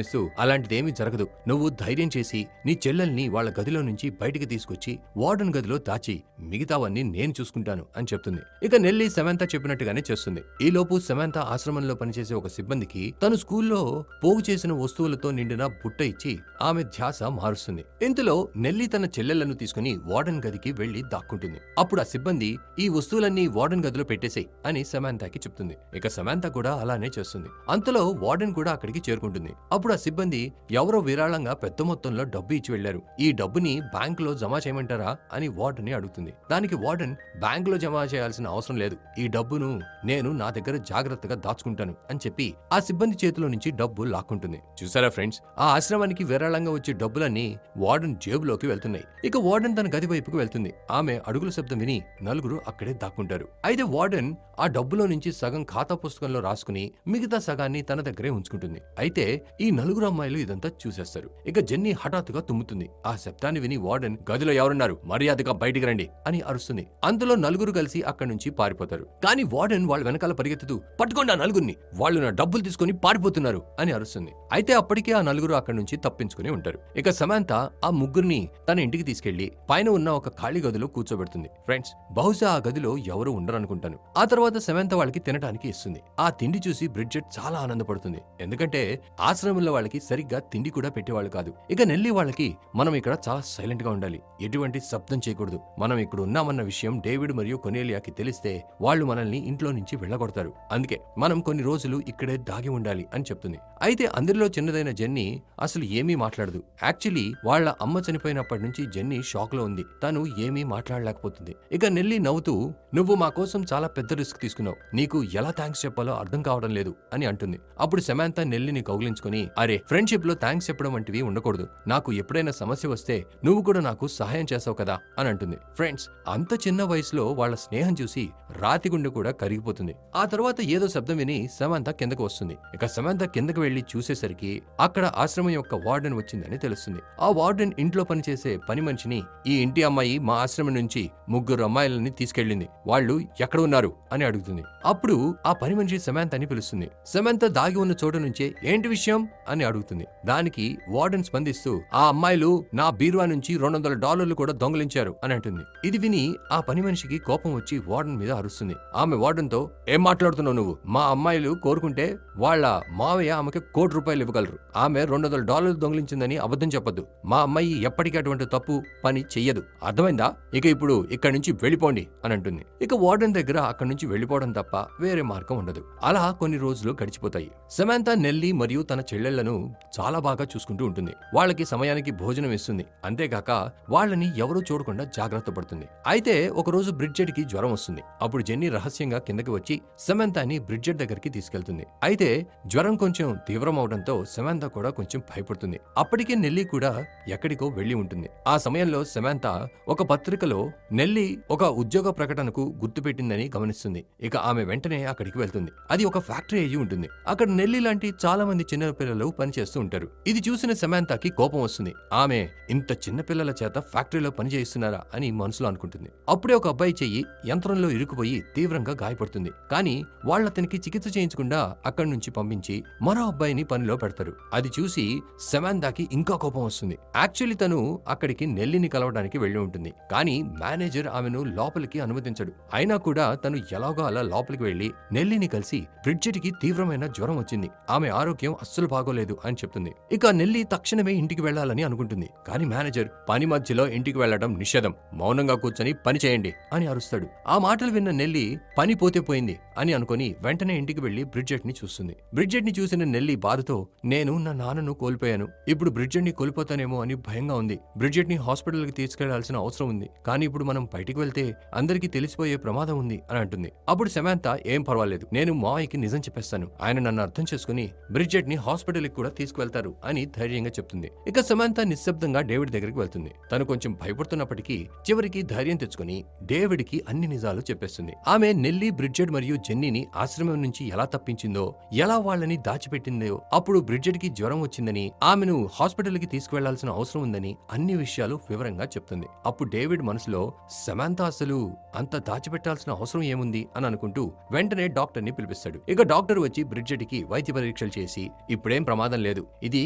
ఇస్తూ, అలాంటిదేమీ జరగదు, నువ్వు ధైర్యం చేసి నీ చెల్లెల్ని వాళ్ళ గదిలో నుంచి బయటికి తీసుకొచ్చి వార్డెన్ గదిలో దాచి మిగతావన్నీ నేను చూసుకుంటాను అని చెప్తుంది. ఇక నెల్లి సమంత చెప్పినట్టుగానే చేస్తుంది. ఈ లోపు సమంత ఆశ్రమంలో పనిచేసే ఒక సిబ్బందికి తను స్కూల్లో పోగు చేసిన వస్తువులతో నిండిన బుట్ట ఇచ్చి ఆమె ధ్యాస మారుస్తుంది. ఇంతలో నెల్లి తన చెల్లెళ్లను తీసుకుని వార్డెన్ గదికి వెళ్లి దాక్కుంటుంది. అప్పుడు ఆ సిబ్బంది, ఈ వస్తువులన్నీ వార్డెన్ గదిలో పెట్టేసేయ్ అని సమంతకి చెప్తుంది. ఇక సమంత కూడా అలానే చేస్తుంది. అంతలో వార్డెన్ కూడా అక్కడికి చేరుకుంటుంది. అప్పుడు ఆ సిబ్బంది, ఎవరో విరాళంగా పెద్ద మొత్తంలో డబ్బు ఇచ్చి వెళ్లారు, ఈ డబ్బుని బ్యాంకులో జమ చేయమంటారా అని వార్డెన్ ని అడుగుతుంది. దానికి వార్డెన్, బ్యాంకులో జమ చేయాల్సిన అవసరం లేదు, ఈ డబ్బును నేను నా దగ్గర జాగ్రత్తగా దాచుకుంటాను అని చెప్పి ఆ సిబ్బంది చేతిలో నుంచి డబ్బు లాక్కుంటుంది. చూసారా ఫ్రెండ్స్, ఆ ఆశ్రమానికి విరాళంగా వచ్చే డబ్బులన్నీ వార్డెన్ జేబులోకి వెళ్తున్నాయి. ఇక వార్డెన్ తన గది వైపుకు వెళ్తుంది. ఆమె అడుగుల శబ్దం విని నలుగురు అక్కడే దాక్కుంటారు. అయితే వార్డెన్ ఆ డబ్బులో నుంచి సగం ఖాతా పుస్తకంలో రాసుకుని మిగతా సగాన్ని తన దగ్గరే ఉంచుకుంటుంది. అయితే ఈ నలుగురు అమ్మాయిలు ఇదంతా చూసేస్తారు. ఇక జెన్నీ హఠాత్తుగా తుమ్ముతుంది. ఆ శబ్దాన్ని విని వార్డెన్ గదిలో ఎవరున్నారు, మర్యాదగా బయటికి రండి అని అరుస్తుంది. అంతలో నలుగురు కలిసి అక్కడి నుంచి పారిపోతారు. కానీ వార్డెన్ వాళ్ళ వెనకాల పరిగెత్తుతూ పట్టుకోండి ఆ నలుగురిని, వాళ్ళు నా డబ్బులు తీసుకుని పారిపోతున్నారు అని అరుస్తుంది. అయితే అప్పటికే ఆ నలుగురు అక్కడి నుంచి తప్పించుకుని ఉంటారు. ఇక సమాంత ఆ ముగ్గురిని తన ఇంటికి తీసుకెళ్లి పైన ఉన్న ఒక ఖాళీ గదిలో కూర్చోబెడుతుంది. ఫ్రెండ్స్, బహుశా ఆ గదిలో ఎవరు ఉండరనుకుంటాను. ఆ తర్వాత సమాంత వాళ్ళకి తినడానికి ఇస్తుంది. ఆ తిండి చూసి బ్రిడ్జెట్ చాలా ఆనందపడుతుంది. ఎందుకంటే ఆశ్రమంలో వాళ్ళకి సరిగ్గా తిండి కూడా పెట్టేవాళ్ళు కాదు. ఇక నెల్లి వాళ్ళకి మనం ఇక్కడ చాలా సైలెంట్ గా ఉండాలి, ఎటువంటి శబ్దం చేయకూడదు, మనం ఇక్కడ ఉన్నామన్న విషయం డేవిడ్ మరియు కొనేలియాకి తెలిస్తే వాళ్ళు మనల్ని ఇంట్లో నుంచి వెళ్ళగొడతారు, అందుకే మనం కొన్ని రోజులు ఇక్కడే దాగి ఉండాలి అని చెప్తుంది. అయితే అందరిలో చిన్నదైన జెన్నీ అసలు ఏమీ మాట్లాడదు. యాక్చువల్లీ వాళ్ళ అమ్మ చనిపోయినప్పటి నుంచి జెన్నీ షాక్ లో ఉంది. తను ఏమీ మాట్లాడలేకపోతుంది. ఇక నెల్లి నవ్వుతూ, నువ్వు మా కోసం చాలా పెద్ద రిస్క్ తీసుకున్నావు, నీకు ఎలా థ్యాంక్స్ చెప్పాలో అర్థం కావడం లేదు అని అంటుంది. అప్పుడు సమాంత నెల్లిని కౌగిలించుకుని, అరే ఫ్రెండ్షిప్ లో థ్యాంక్స్ చెప్పడం వంటివి ఉండకూడదు, నాకు ఎప్పుడైనా సమస్య వస్తే నువ్వు కూడా నాకు సహాయం చేసావు కదా అని అంటుంది. ఫ్రెండ్స్, అంత చిన్న వయసులో వాళ్ళ స్నేహం చూసి రాతి గుండె కూడా కరిగిపోతుంది. ఆ తర్వాత ఏదో శబ్దం విని సమాంత కిందకు వస్తుంది. ఇక సమాంత కిందకు వెళ్లి చూసేసరికి అక్కడ ఆశ్రమం యొక్క వార్డెన్ వచ్చిందని తెలుస్తుంది. ఆ వార్డెన్ ఇంట్లో పనిచేసే పని మనిషిని, ఈ ఇంటి అమ్మాయి మా ఆశ్రమం నుంచి 3 అమ్మాయిలని తీసుకెళ్లింది, వాళ్ళు ఎక్కడ ఉన్నారు అని అడుగుతుంది. అప్పుడు ఆ పని మనిషి సమాంత అని పిలుస్తుంది. సమాంత దాగి ఉన్న చోట నుంచే ఏంటి విషయం అని అడుగుతుంది. దానికి వార్డెన్ స్పందిస్తూ, ఆ అమ్మాయిలు నా బీరువా నుంచి $200 కూడా దొంగలించారు అని అంటుంది. ఇది విని ఆ పని మనిషికి కోపం వచ్చి వార్డెన్ మీద అరుస్తుంది. ఆమె వార్డెన్ తో, ఏం మాట్లాడుతున్నావు నువ్వు, మా అమ్మాయిలు కోరుకుంటే వాళ్ళ మావయ్య ఆమెకి ₹1,00,00,000 ఇవ్వగలరు, ఆమె $200 దొంగిలించిందని అబద్ధం చెప్పొద్దు, మా అమ్మాయి ఎప్పటికీ అటువంటి తప్పు పని చెయ్యదు, అర్థమైందా, ఇక ఇప్పుడు ఇక్కడి నుంచి వెళ్ళిపోండి అని అంటుంది. ఇక వార్డెన్ దగ్గర అక్కడి నుంచి వెళ్ళిపోవడం తప్ప వేరే మార్గం ఉండదు. అలా కొన్ని రోజులు గడిచిపోతాయి. సమాంత నెల్లి మరియు తన చెల్లెళ్లను చాలా బాగా చూసుకుంటూ ఉంటుంది. వాళ్ళకి సమయానికి భోజనం ఇస్తుంది. అంతేగాక వాళ్ళని ఎవరూ చూడకుండా జాగ్రత్త పడుతుంది. అయితే ఒకరోజు బ్రిడ్జెట్ కి జ్వరం వస్తుంది. అప్పుడు జెన్నీ రహస్యంగా కిందకి వచ్చి సమాంతాని బ్రిడ్జెట్ దగ్గరికి తీసుకెళ్తుంది. అయితే జ్వరం కొంచెం తీవ్రం అవడంతో సమాంత కూడా కొంచెం భయపడుతుంది. అప్పటికే నెల్లి కూడా ఎక్కడికో వెళ్లి ఉంటుంది. ఆ సమయంలో సమాంత ఒక పత్రికలో నెల్లి ఒక ఉద్యోగ ప్రకటనకు గుర్తుపెట్టిందని గమనిస్తుంది. ఇక ఆమె వెంటనే అక్కడికి వెళ్తుంది. అది ఒక ఫ్యాక్టరీ అయ్యి ఉంటుంది. అక్కడ నెల్లి లాంటి చాలా మంది చిన్న పిల్లలు పనిచేస్తూ ఉంటారు. ఇది చూసిన సమాంతకి కోపం వస్తుంది. ఆమె ఇంత చిన్న పిల్లల చేత ఫ్యాక్టరీలో పని చేయిస్తున్నారా అని మనసులో అనుకుంటుంది. అప్పుడే ఒక అబ్బాయి చెయ్యి యంత్రంలో ఇరుకుపోయి తీవ్రంగా గాయపడుతుంది. కానీ వాళ్ళతనికి చికిత్స చేయించకుండా అక్కడి నుంచి పంపించి మరో అబ్బాయిని పనిలో పెడతారు. అది చూసి సమాంతాకి ఇంకా కోపం వస్తుంది. యాక్చువల్లీ తను అక్కడికి నెల్లిని కలవడానికి వెళ్లి ఉంటుంది. కానీ మేనేజర్ ఆమెను లోపలికి అనుమతించడు. అయినా కూడా తను ఎలాగో అలా లోపలికి వెళ్లి నెల్లిని కలిసి బ్రిడ్జెట్ కి తీవ్రమైన జ్వరం వచ్చింది, ఆమె ఆరోగ్యం అస్సలు బాగోలేదు అని చెప్తుంది. ఇక నెల్లి తక్షణమే ఇంటికి వెళ్లాలని అనుకుంటుంది. కానీ మేనేజర్ పని మధ్యలో ఇంటికి వెళ్లడం నిషేధం, మౌనంగా కూర్చొని పని చేయండి అని అరుస్తాడు. ఆ మాటలు విన్న నెల్లి పని పోతే పోయింది అని అనుకుని వెంటనే ఇంటికి వెళ్లి బ్రిడ్జెట్ ని చూస్తుంది. బ్రిడ్జెట్ ని చూసిన నెల్లి బాధతో, నేను నా నాన్నను కోల్పోయాను, ఇప్పుడు బ్రిడ్జెట్ ని కోల్పోతానేమో అని భయంగా ఉంది, బ్రిడ్జెట్ ని హాస్పిటల్ కి తీసుకెళ్లాల్సిన అవసరం ఉంది, కానీ ఇప్పుడు మనం బయటికి వెళ్తే అందరికీ తెలిసిపోయే ప్రమాదం ఉంది అని అంటుంది. అప్పుడు సమాంత, ఏం పర్వాలేదు, నేను మావయ్యకి నిజం చెప్పేస్తాను, ఆయన నన్ను అర్థం చేసుకుని బ్రిడ్జెట్ ని హాస్పిటల్ కి కూడా తీసుకువెళ్తారు అని ధైర్యంగా చెప్తుంది. ఇక సమాంత నిశ్శబ్దంగా డేవిడ్ దగ్గరికి వెళ్తుంది. తను కొంచెం భయపడుతున్నప్పటికీ చివరికి ధైర్యం తెచ్చుకుని డేవిడ్ కి అన్ని నిజాలు చెప్పేస్తుంది. ఆమె నెల్లి, బ్రిడ్జెట్ మరియు జెన్నీని ఆశ్రమం నుంచి ఎలా తప్పించిందో, ఎలా వాళ్ళని దాచిపెట్టిందో, అప్పుడు బ్రిడ్జెట్ కి జ్వరం వచ్చిందని, ఆమెను హాస్పిటల్ కి తీసుకువెళ్లాల్సిన అవసరం ఉందని అన్ని విషయాలు వివరంగా చెప్తుంది. అప్పుడు డేవిడ్ మనసులో, సమాంత అసలు అంత దాచిపెట్టాల్సిన అవసరం ఏముంది అని అనుకుంటూ వెంటనే డాక్టర్ ని పిలిపిస్తాడు. ఇక డాక్టర్ వచ్చి బ్రిడ్జెట్ కి వైద్య పరీక్షలు చేసి, ఇప్పుడేం ప్రమాదం లేదు, ఇది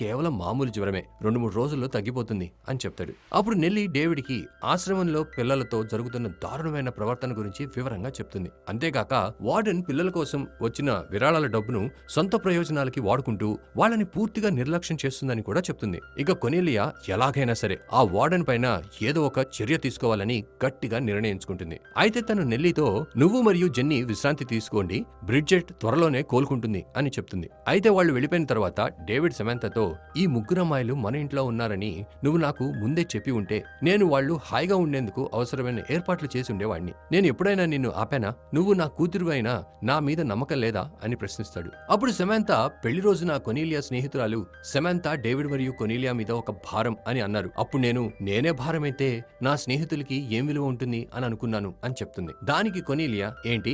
కేవలం మామూలు జ్వరమే, 2-3 రోజుల్లో తగ్గిపోతుంది అని చెప్తాడు. అప్పుడు నెల్లి డేవిడ్ కి ఆశ్రమంలో పిల్లలతో జరుగుతున్న దారుణమైన ప్రవర్తన గురించి వివరంగా చెప్తుంది. అంతేగాక వార్డెన్ పిల్లల కోసం వచ్చిన విరాళాల డబ్బును సొంత ప్రయోజనాలకి వాడుకుంటూ వాళ్ళని పూర్తిగా నిర్లక్ష్యం చేస్తుందని కూడా చెప్తుంది. ఇక కొనేలియా ఎలాగైనా సరే ఆ వార్డెన్ పైన ఏదో ఒక చర్య తీసుకోవాలని గట్టిగా నిర్ణయించుకుంటుంది. అయితే తను నెల్లితో, నువ్వు మరియు జెన్నీ విశ్రాంతి తీసుకోండి, బ్రిడ్జెట్ త్వరలోనే కోలుకుంటుంది అని చెప్తుంది. అయితే వాళ్ళు వెళ్ళిపోయిన తర్వాత డేవిడ్ సమాంతతో, ఈ 3 అమ్మాయిలు మన ఇంట్లో ఉన్నారని నువ్వు నాకు ముందే చెప్పి ఉంటే నేను వాళ్ళు హాయిగా ఉండేందుకు అవసరమైన ఏర్పాట్లు చేసి ఉండేవాడిని, నేను ఎప్పుడైనా నిన్ను ఆపానా, నువ్వు నా కూతురు అయినా నా మీద నమ్మకం లేదా అని ప్రశ్నిస్తాడు. అప్పుడు సమాంతా పెళ్లి రోజున కొనీలియా స్నేహితురాలు సమాంతా డేవిడ్ మరియు కొనీలియా మీద ఒక భారం అని అన్నారు. అప్పుడు నేనే భారమైతే నా స్నేహితులకి ఏం విలువ ఉంటుంది అని అనుకున్నాను అని చెప్తుంది. దానికి కొనీలియా, ఏంటి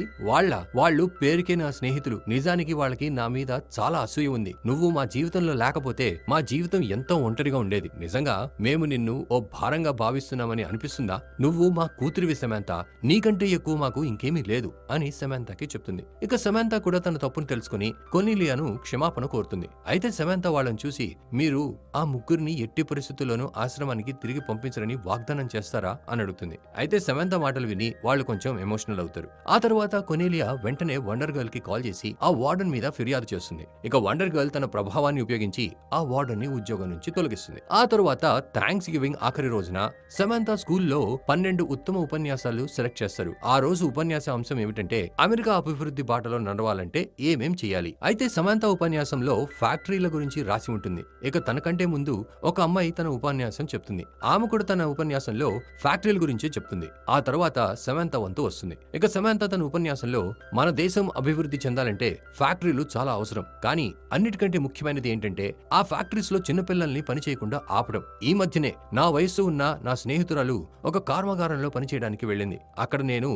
వాళ్ళు పేరుకే నా స్నేహితులు, నిజానికి వాళ్ళకి నా మీద చాలా అసూయ ఉంది. నువ్వు మా జీవితంలో లేకపోతే మా జీవితం ఎంతో ఒంటరిగా ఉండేది. నిజంగా మేము నిన్ను ఓ భారంగా భావిస్తున్నామని అనిపిస్తుందా? నువ్వు మా కూతురివి సమాంతా, నీకంటే ఎక్కువ మాకు ఇంకేమీ లేదు అని సమాంతాకి చెప్తుంది. ఇక సమాంతా కూడా తన తప్పును తెలుసుకుని కొనీలియాను క్షమాపణ కోరుతుంది. అయితే సమాంతా వాళ్ళని చూసి, మీరు ఆ ముగ్గురిని ఎట్టి పరిస్థితుల్లోనూ ఆశ్రమానికి తిరిగి పంపించరని వాగ్దానం చేస్తారా అని అడుగుతుంది. అయితే సమాంతా మాటలు విని వాళ్ళు కొంచెం ఎమోషనల్ అవుతారు. ఆ తర్వాత కొనీలియా వెంటనే వండర్ గర్ల్ కి కాల్ చేసి ఆ వార్డెన్ మీద ఫిర్యాదు చేస్తుంది. ఇక వండర్ గర్ల్ తన ప్రభావాన్ని ఉపయోగించి ఆ వార్డెన్ ని ఉద్యోగం నుంచి తొలగిస్తుంది. ఆ తర్వాత థ్యాంక్స్ గివింగ్ ఆఖరి రోజున సమాంతా స్కూల్లో 12 ఉత్తమ ఉపన్యాసాలు సెలెక్ట్ చేస్తారు. ఆ రోజు ఉపన్యాస అంశం ఏమిటంటే అమెరికా అభివృద్ధి బాటలో నడవాలంటే ఏమేం చేయాలి. అయితే సమాంతా ఉపన్యాసంలో ఫ్యాక్టరీల గురించి రాసి ఉంటుంది. ఇక తనకంటే ముందు ఒక అమ్మాయి తన ఉపన్యాసం చెప్తుంది. ఆమె కూడా తన ఉపన్యాసంలో ఫ్యాక్టరీల గురించి చెప్తుంది. ఆ తర్వాత సమాంతా వంతు వస్తుంది. ఇక సమాంతా తన ఉపన్యాసంలో మన దేశం అభివృద్ధి చెందాలంటే ఫ్యాక్టరీలు చాలా అవసరం, కానీ అన్నిటికంటే ముఖ్యమైనది ఏంటంటే ఆ ఫ్యాక్టరీస్ లో చిన్నపిల్లల్ని పని చేయకుండా ఆపడం. ఈ మధ్యనే నా వయస్సు ఉన్న నా స్నేహితురాలు ఒక కర్మాగారంలో పనిచేయడానికి వెళ్ళింది. అక్కడ నేను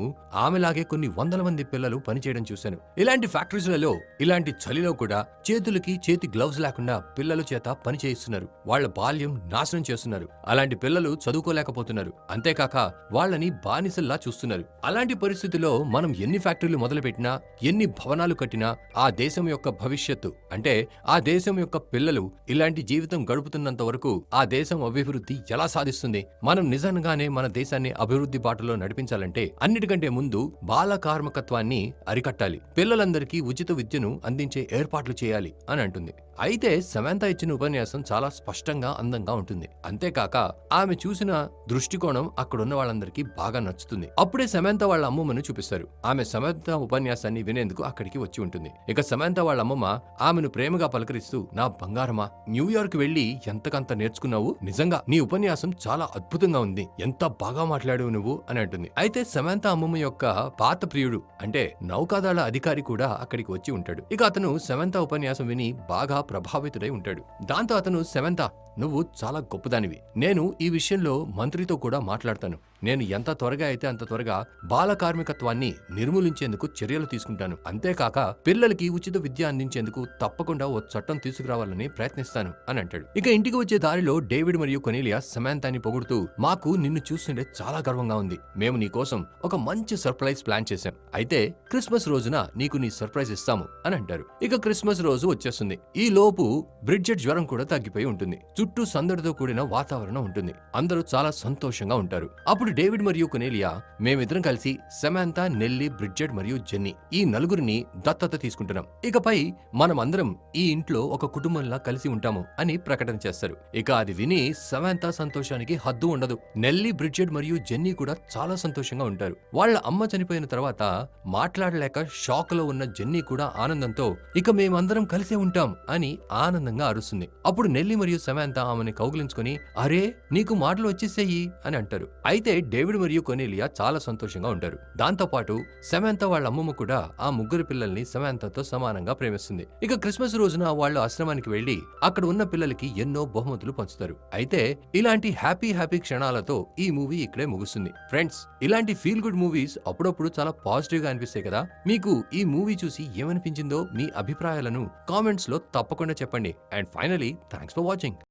ఆమెలాగే కొన్ని వందల మంది పిల్లలు పనిచేయడం చూశాను. ఇలాంటి ఫ్యాక్టరీస్లలో ఇలాంటి చలిలో కూడా చేతులకి చేతి గ్లౌస్ లేకుండా పిల్లల చేత పని చేయిస్తున్నారు. వాళ్ళ బాల్యం నాశనం చేస్తున్నారు. అలాంటి పిల్లలు చదువుకోలేకపోతున్నారు. అంతేకాక వాళ్ళని బానిసల్లా చూస్తున్నారు. అలాంటి పరిస్థితుల్లో మనం ఎన్ని ఫ్యాక్టరీలు మొదలుపెట్టినా, ఎన్ని భవనాలు కట్టినా ఆ దేశం యొక్క భవిష్యత్తు అంటే ఆ దేశం యొక్క పిల్లలు ఇలాంటి జీవితం గడుపుతున్నంత వరకు ఆ దేశం అభివృద్ధి ఎలా సాధిస్తుంది? మనం నిజంగానే మన దేశాన్ని అభివృద్ధి బాటలో నడిపించాలంటే అన్నిటికంటే ముందు బాల కార్మికత్వాన్ని అరికట్టాలి, పిల్లలందరికీ ఉచిత విద్యను అందించే ఏర్పాట్లు చేయాలి అని అంటుంది. అయితే సమాంతా ఇచ్చిన ఉపన్యాసం చాలా స్పష్టంగా అందంగా ఉంటుంది. అంతేకాక ఆమె చూసిన దృష్టికోణం అక్కడున్న వాళ్ళందరికీ బాగా నచ్చుతుంది. అప్పుడే సమాంతా వాళ్ళ అమ్మమ్మను చూపిస్తారు. ఆమె సమాంతా ఉపన్యాసాన్ని వినేందుకు అక్కడికి వచ్చి ఉంటుంది. ఇక సమాంతా వాళ్ళ అమ్మమ్మ ఆమెను ప్రేమగా పలకరిస్తూ, నా బంగారమా, న్యూయార్క్ వెళ్లి ఎంతకంత నేర్చుకున్నావు, నిజంగా నీ ఉపన్యాసం చాలా అద్భుతంగా ఉంది, ఎంత బాగా మాట్లాడావు నువ్వు అని అంటుంది. అయితే సమాంతా అమ్మమ్మ యొక్క పాత ప్రియుడు అంటే నౌకాదళ అధికారి కూడా అక్కడికి వచ్చి ఉంటాడు. ఇక అతను సమాంతా ఉపన్యాసం విని బాగా ప్రభావితుడై ఉంటాడు. దాంతో అతను, సమాంతా, నువ్వు చాలా గొప్పదానివి. నేను ఈ విషయంలో మంత్రితో కూడా మాట్లాడతాను. నేను ఎంత త్వరగా అయితే అంత త్వరగా బాల కార్మికత్వాన్ని నిర్మూలించేందుకు చర్యలు తీసుకుంటాను. అంతేకాక పిల్లలకి ఉచిత విద్య అందించేందుకు తప్పకుండా ఓ చట్టం తీసుకురావాలని ప్రయత్నిస్తాను అని అంటాడు. ఇక ఇంటికి వచ్చే దారిలో డేవిడ్ మరియు కొనీలియా సమాంతాని పొగుడుతూ, మాకు నిన్ను చూస్తుంటే చాలా గర్వంగా ఉంది. మేము నీ కోసం ఒక మంచి సర్ప్రైజ్ ప్లాన్ చేశాం. అయితే క్రిస్మస్ రోజున నీకు నీ సర్ప్రైజ్ ఇస్తాము అని అంటారు. ఇక క్రిస్మస్ రోజు వచ్చేస్తుంది. ఈ లోపు బ్రిడ్జెట్ జ్వరం కూడా తగ్గిపోయి ఉంటుంది. చుట్టూ సందడితో కూడిన వాతావరణం ఉంటుంది. అందరూ చాలా సంతోషంగా ఉంటారు. అప్పుడు డేవిడ్ మరియు కొనీలియా, మేమిద్దరం కలిసి సమాంతా, నెల్లీ, బ్రిడ్జెట్ మరియు జెన్నీ ఈ నలుగురిని దత్తత తీసుకుంటున్నాం. ఇకపై మనమందరం ఈ ఇంట్లో ఒక కుటుంబంలా కలిసి ఉంటాము అని ప్రకటన చేస్తారు. ఇక అది విని సమాంతా సంతోషానికి హద్దు ఉండదు. నెల్లీ, బ్రిడ్జెట్ మరియు జెన్నీ కూడా చాలా సంతోషంగా ఉంటారు. వాళ్ళ అమ్మ చనిపోయిన తర్వాత మాట్లాడలేక షాక్ లో ఉన్న జెన్నీ కూడా ఆనందంతో, ఇక మేమందరం కలిసే ఉంటాం అని ఆనందంగా అరుస్తుంది. అప్పుడు నెల్లీ మరియు సమాంతా ఆమెని కౌగిలించుకుని, అరే నీకు మాటలు వచ్చేసేయి అని అంటారు. అయితే డేవిడ్ మరియు కొనీలియా చాలా సంతోషంగా ఉంటారు. దాంతో పాటు సమాంతా వాళ్ళ అమ్మమ్మ కూడా ఆ ముగ్గురు పిల్లల్ని సమాంతాతో సమానంగా ప్రేమిస్తుంది. ఇక క్రిస్మస్ రోజున వాళ్ళు ఆశ్రమానికి వెళ్లి అక్కడ ఉన్న పిల్లలకి ఎన్నో బహుమతులు పంచుతారు. అయితే ఇలాంటి హ్యాపీ క్షణాలతో ఈ మూవీ ఇక్కడే ముగుస్తుంది. ఫ్రెండ్స్, ఇలాంటి ఫీల్ గుడ్ మూవీస్ అప్పుడప్పుడు చాలా పాజిటివ్ గా అనిపిస్తాయి కదా. మీకు ఈ మూవీ చూసి ఏమనిపించిందో మీ అభిప్రాయాలను కామెంట్స్ లో తప్పకుండా చెప్పండి. And finally, thanks for watching.